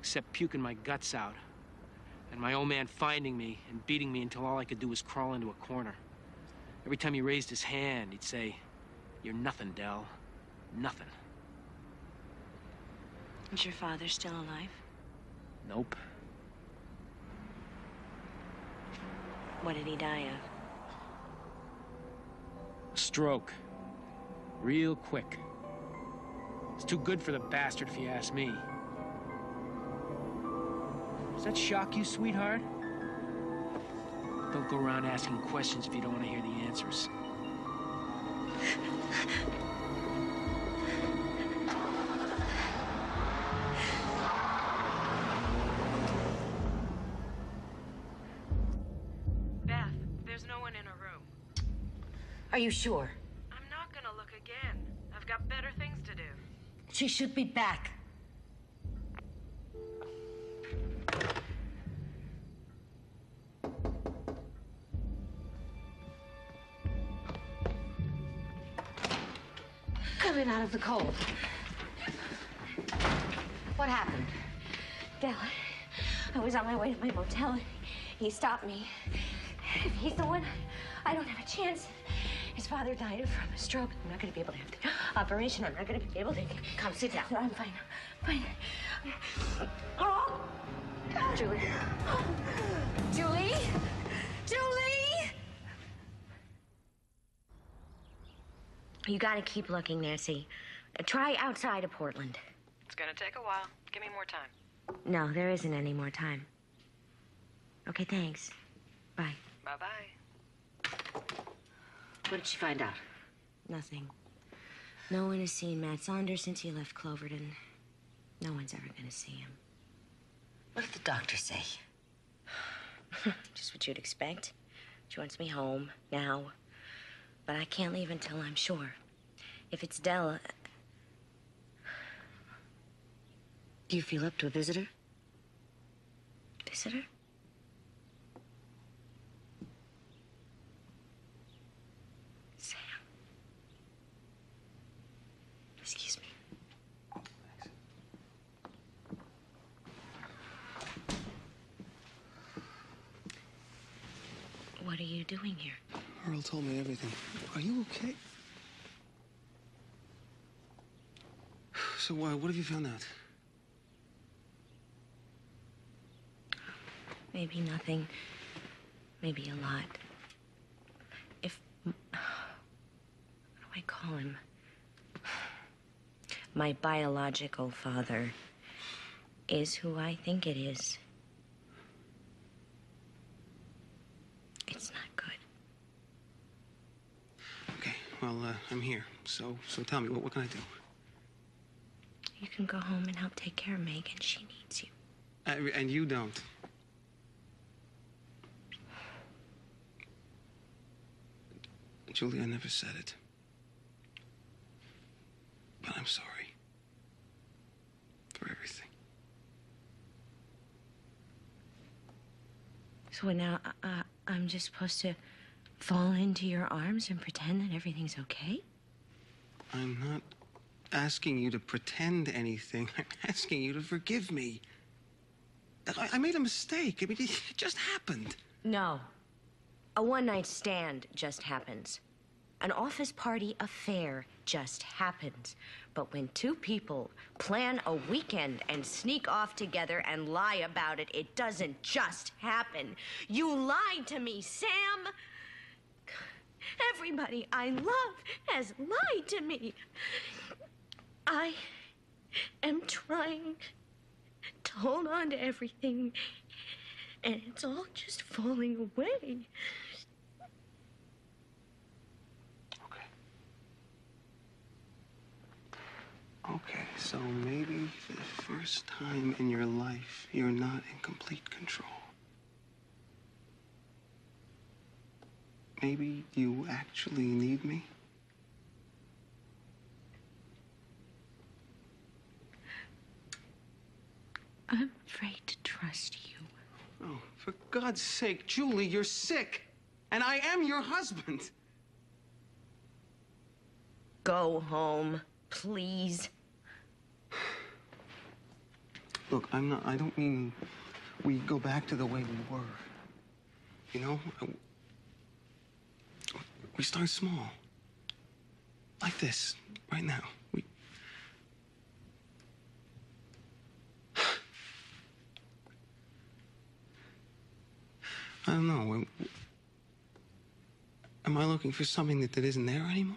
except puking my guts out and my old man finding me and beating me until all I could do was crawl into a corner. Every time he raised his hand, he'd say, "You're nothing, Del. Nothing."
Is your father still alive?
Nope.
What did he die of?
Stroke. Real quick. It's too good for the bastard, if you ask me. Does that shock you, sweetheart? Don't go around asking questions if you don't want to hear the answers.
Beth, there's no one in her room.
Are you sure?
I'm not gonna look again. I've got better things to do.
She should be back. Coming out of the cold. What happened?
Del, I was on my way to my motel. He stopped me. If he's the one, I don't have a chance. His father died from a stroke. I'm not going to be able to have the operation. I'm not going to be able to...
Come, sit down.
I'm fine. Fine. Oh!
Julie.
Julie? Julie! You got to keep looking, Nancy. Try outside of Portland.
It's gonna take a while. Give me more time.
No, there isn't any more time. Okay, thanks. Bye.
Bye-bye.
What did she find out?
Nothing. No one has seen Matt Saunders since he left Cloverton. No one's ever gonna see him.
What did the doctor say?
Just what you'd expect. She wants me home, now. But I can't leave until I'm sure. If it's Della...
Do you feel up to a visitor?
Visitor? Sam. Excuse me. What are you doing here?
Earl told me everything. Are you okay? So, what have you found out?
Maybe nothing. Maybe a lot. If... What do I call him? My biological father is who I think it is. It's not good.
Okay, well, I'm here. So tell me, what can I do?
You can go home and help take care of Megan. She needs you.
And you don't. Julie, I never said it. But I'm sorry. For everything.
So now, I'm just supposed to fall into your arms and pretend that everything's okay?
I'm not asking you to pretend anything. I'm asking you to forgive me. I made a mistake. I mean, it just happened.
No. A one-night stand just happens. An office party affair just happens. But when two people plan a weekend and sneak off together and lie about it, it doesn't just happen. You lied to me, Sam. Everybody I love has lied to me. I am trying to hold on to everything, and it's all just falling away.
Okay, so maybe for the first time in your life, you're not in complete control. Maybe you actually need me.
I'm afraid to trust you.
Oh, for God's sake, Julie, you're sick. And I am your husband.
Go home, please.
Look, I don't mean we go back to the way we were. You know? We start small. Like this, right now. I don't know. Am I looking for something that isn't there anymore?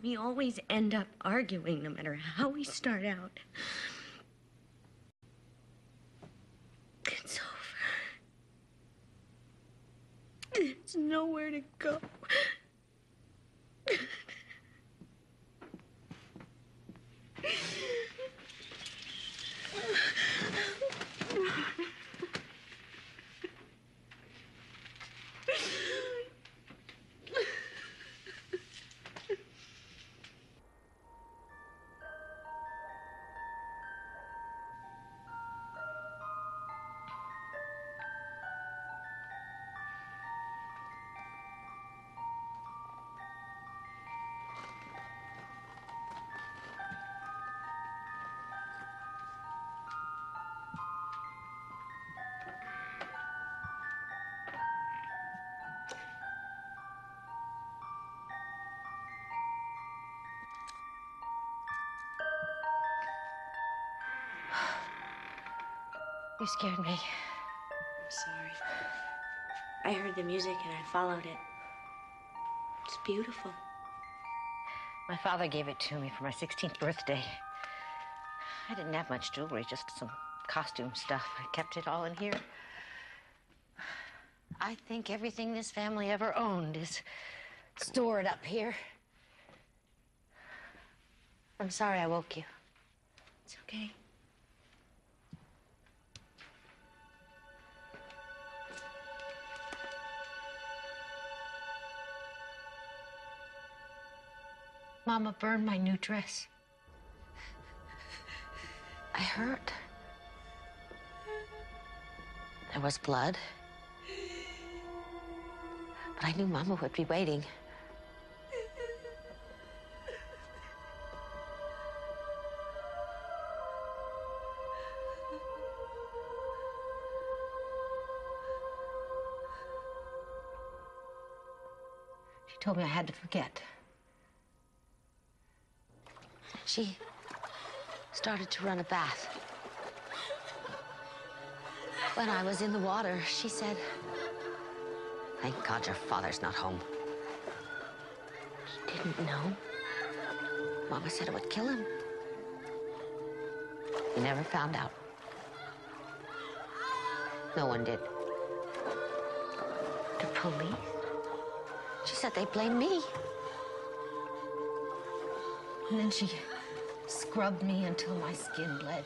We always end up arguing no matter how we start out. It's over. There's nowhere to go. You scared me.
I'm sorry. I heard the music and I followed it. It's beautiful.
My father gave it to me for my 16th birthday. I didn't have much jewelry, just some costume stuff. I kept it all in here. I think everything this family ever owned is stored up here. I'm sorry I woke you.
It's okay.
Mama burned my new dress. I heard. There was blood. But I knew Mama would be waiting. She told me I had to forget. She started to run a bath. When I was in the water, she said, "Thank God your father's not home." She didn't know. Mama said it would kill him. He never found out. No one did. The police? She said they blamed me. And then she scrubbed me until my skin bled.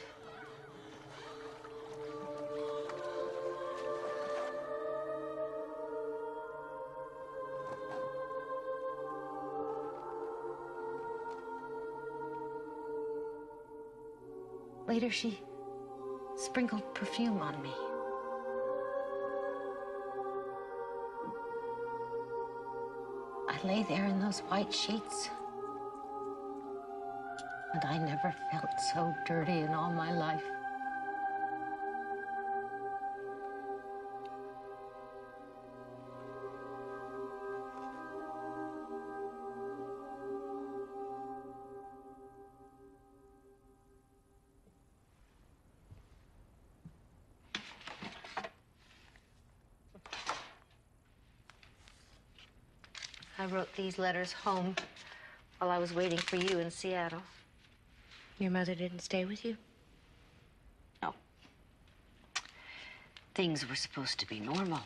Later, she sprinkled perfume on me. I lay there in those white sheets, and I never felt so dirty in all my life. I wrote these letters home while I was waiting for you in Seattle.
Your mother didn't stay with you?
No. Things were supposed to be normal.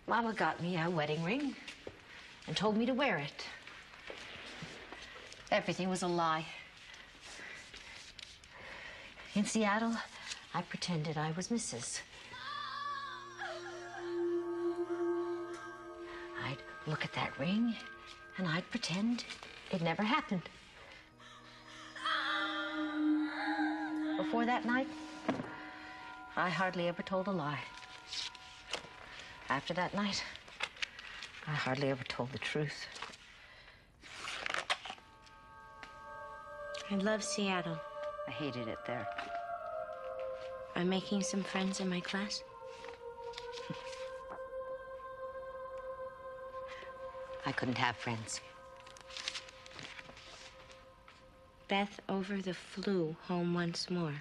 Mama got me a wedding ring and told me to wear it. Everything was a lie. In Seattle, I pretended I was Mrs. I'd look at that ring, and I'd pretend it never happened. Before that night, I hardly ever told a lie. After that night, I hardly ever told the truth.
I love Seattle.
I hated it there.
I'm making some friends in my class.
I couldn't have friends.
Beth over the flu, home once more.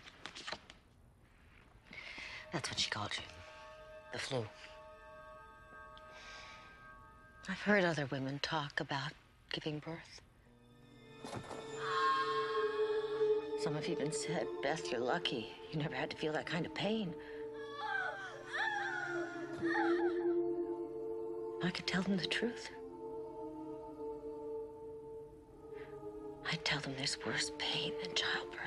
That's what she called you. The flu. I've heard other women talk about giving birth. Some have even said, Beth, you're lucky. You never had to feel that kind of pain. I could tell them the truth. I'd tell them there's worse pain than childbirth.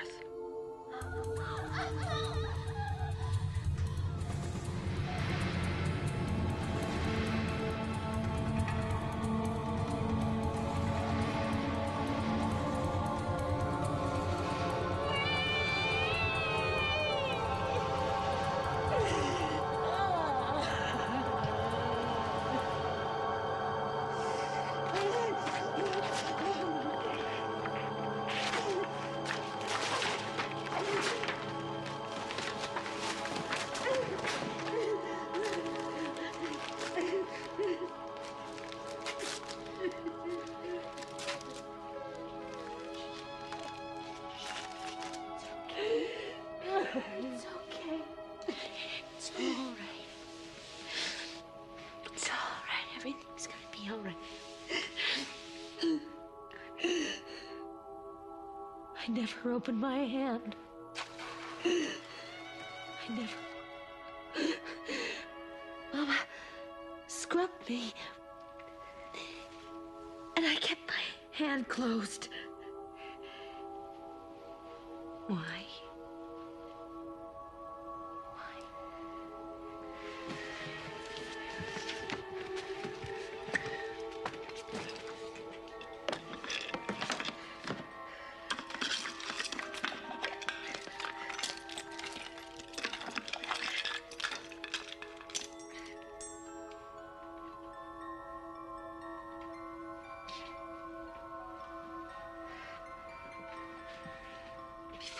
It's okay. It's all right. It's all right. Everything's gonna be all right. I never opened my hand. I never. Mama scrubbed me. And I kept my hand closed. Why?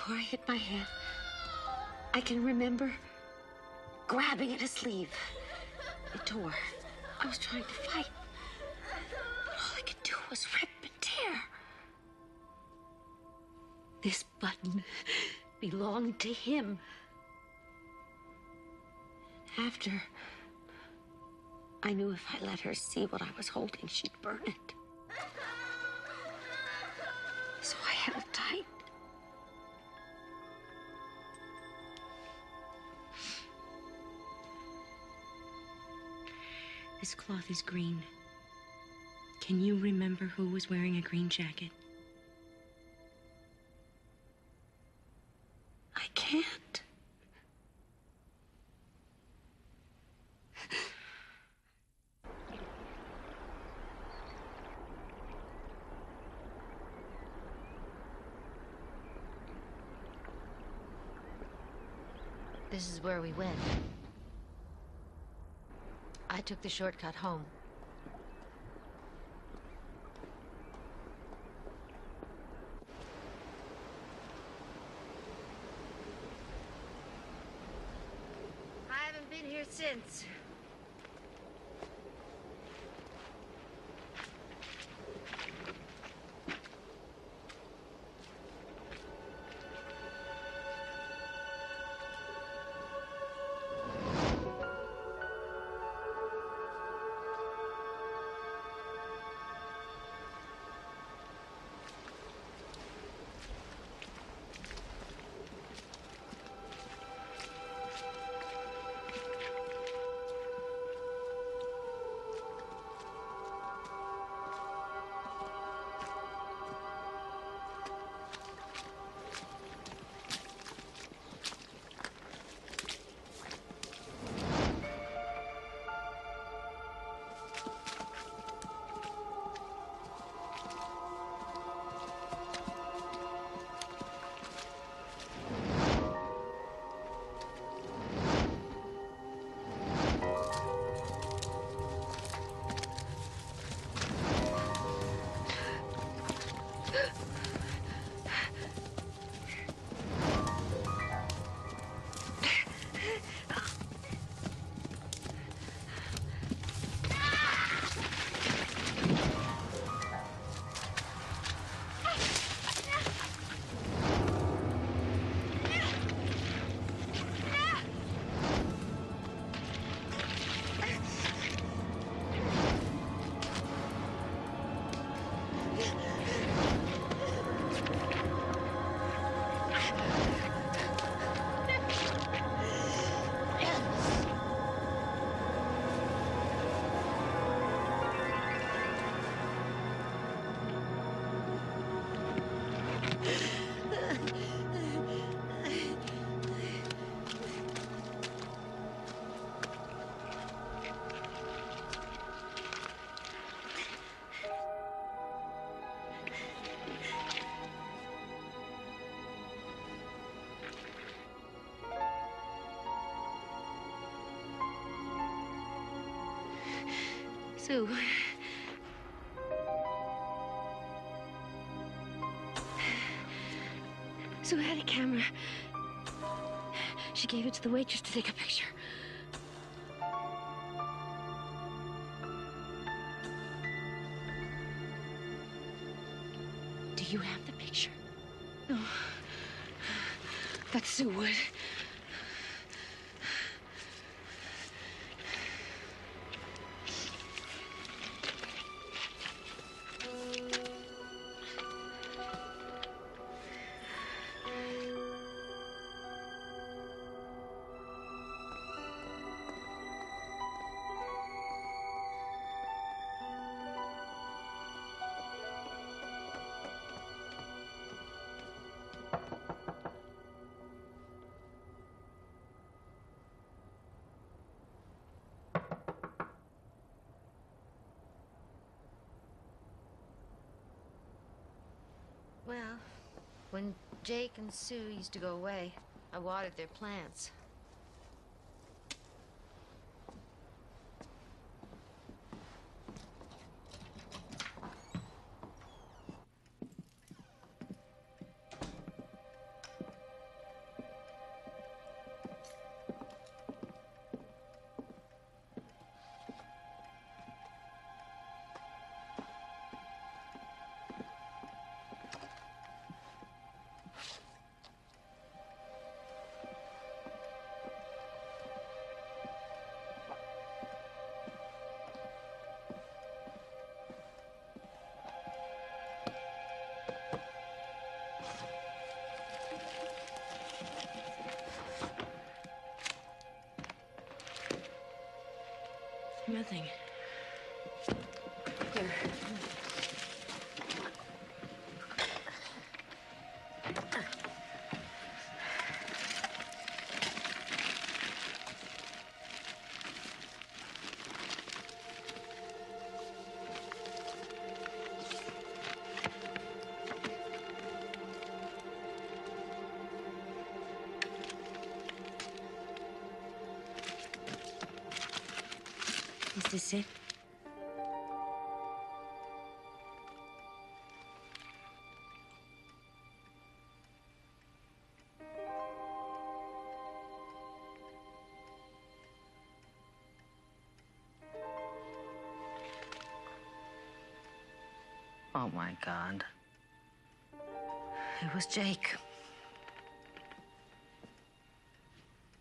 Before I hit my head, I can remember grabbing at a sleeve. It tore. I was trying to fight. But all I could do was rip and tear. This button belonged to him. After, I knew if I let her see what I was holding, she'd burn it. So I held tight. This cloth is green. Can you remember who was wearing a green jacket? I can't.
This is where we went. I took the shortcut home. I haven't been here since. Sue. Sue had a camera. She gave it to the waitress to take a picture. Do you have the picture? No. But Sue would. Well, when Jake and Sue used to go away, I watered their plants. Nothing. Here.
Is this it?
Oh, my God. It was Jake.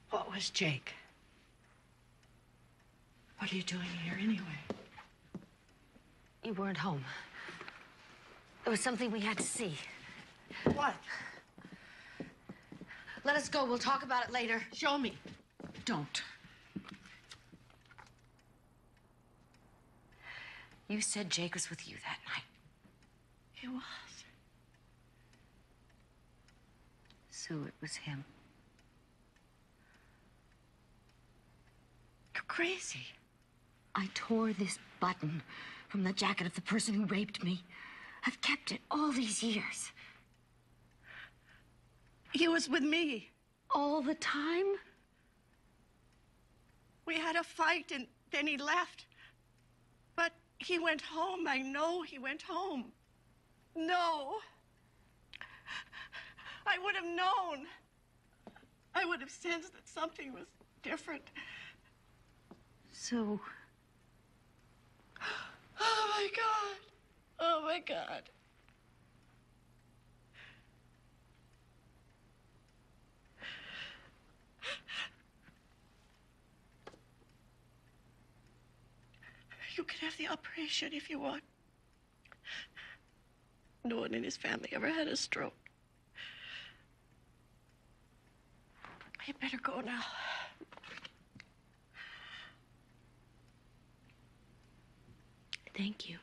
What was Jake? What are you doing here anyway?
You weren't home. There was something we had to see.
What?
Let us go. We'll talk about it later.
Show me. Don't.
You said Jake was with you that night.
He was.
Sue, it was him.
You're crazy.
I tore this button from the jacket of the person who raped me. I've kept it all these years.
He was with me.
All the time?
We had a fight and then he left. But he went home. I know he went home. No. I would have known. I would have sensed that something was different.
Sue.
Oh, my God. Oh, my God. You can have the operation if you want. No one in his family ever had a stroke. You better go now.
Thank you.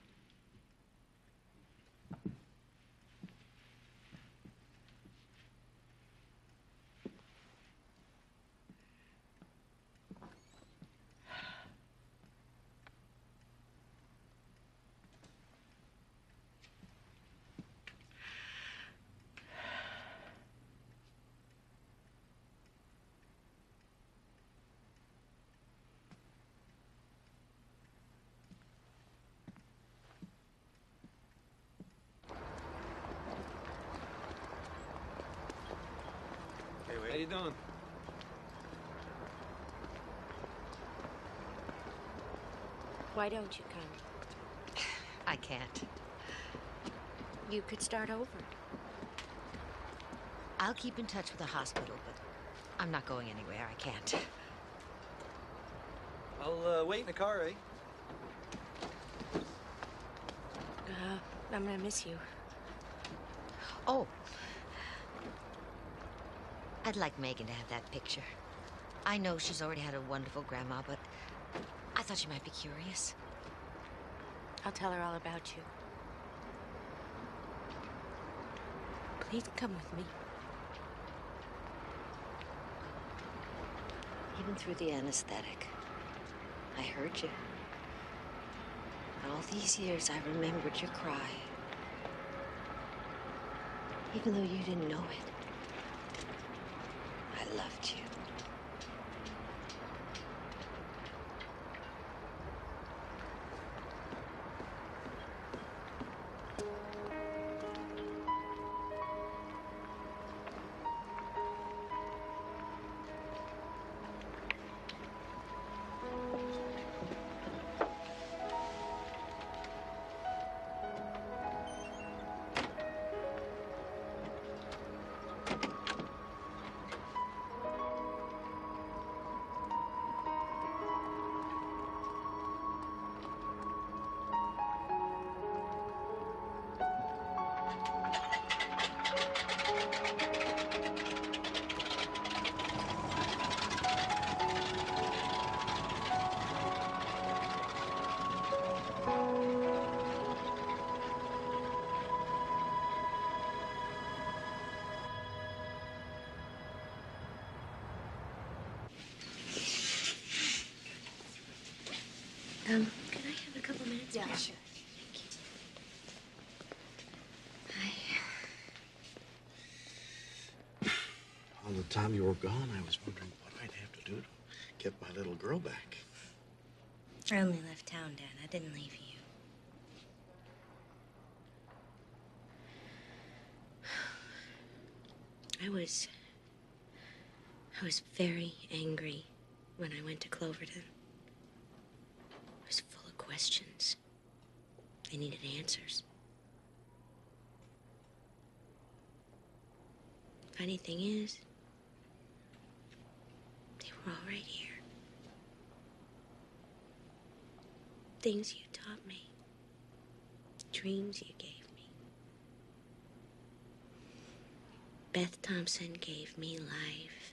How you doing?
Why don't you come?
I can't.
You could start over.
I'll keep in touch with the hospital, but I'm not going anywhere. I can't.
I'll wait in the car, eh?
I'm gonna miss you.
Oh. I'd like Megan to have that picture. I know she's already had a wonderful grandma, but I thought she might be curious.
I'll tell her all about you. Please come with me.
Even through the anesthetic, I heard you. And all these years, I remembered your cry. Even though you didn't know it. I loved you.
Can I have a couple minutes?
Yeah, sure.
All the time you were gone, I was wondering what I'd have to do to get my little girl back.
I only left town, Dad. I didn't leave you. I was very angry when I went to Cloverton. I was full of questions. I needed answers. Funny thing is, they were all right here. Things you taught me. Dreams you gave me. Beth Thompson gave me life.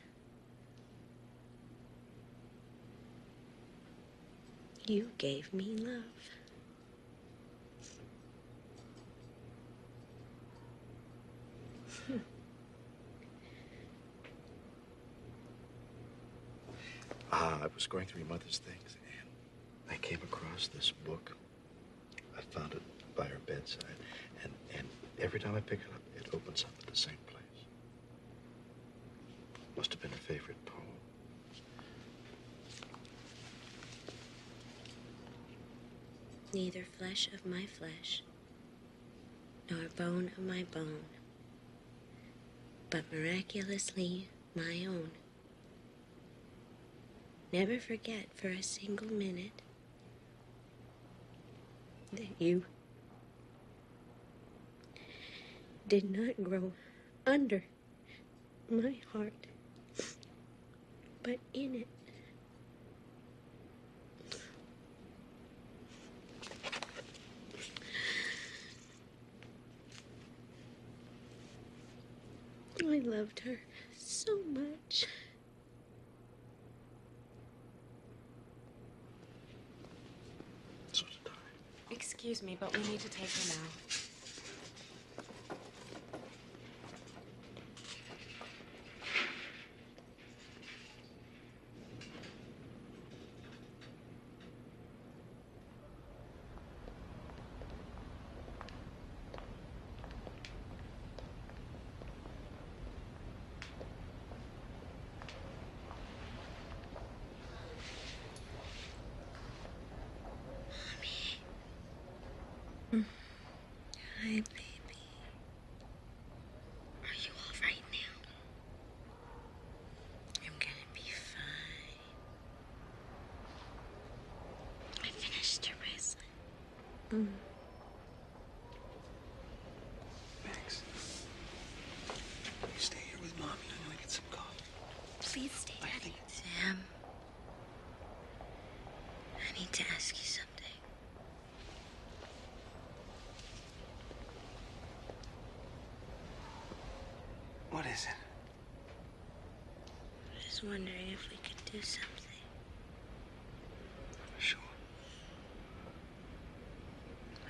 You gave me love.
I was going through your mother's things, and I came across this book. I found it by her bedside, and every time I pick it up, it opens up at the same place. Must have been her favorite poem.
Neither flesh of my flesh, nor bone of my bone, but miraculously my own. Never forget for a single minute that you did not grow under my heart, but in it. I loved her so much.
So did I.
Excuse me, but we need to take her now.
Hi, baby. Are you all right now? I'm gonna be fine. I finished your bracelet.
Max, you stay here with Mommy. I'm gonna get some coffee.
Please stay, Daddy. Sam, I need to ask you something.
What is it?
I was wondering if we could do something.
Sure.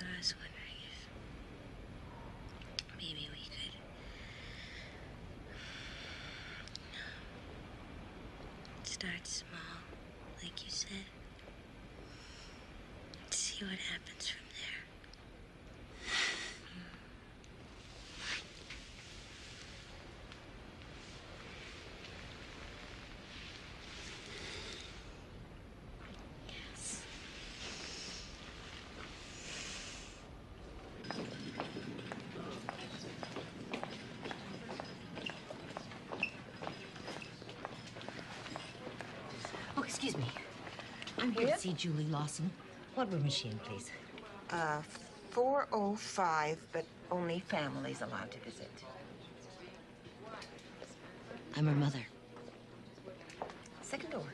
I was wondering if maybe we could start small, like you said. See what happens from there. Yes.
Oh, excuse me. I'm here to see Julie Lawson. What room is she in, please?
405, but only families allowed to visit.
I'm her mother.
Second door.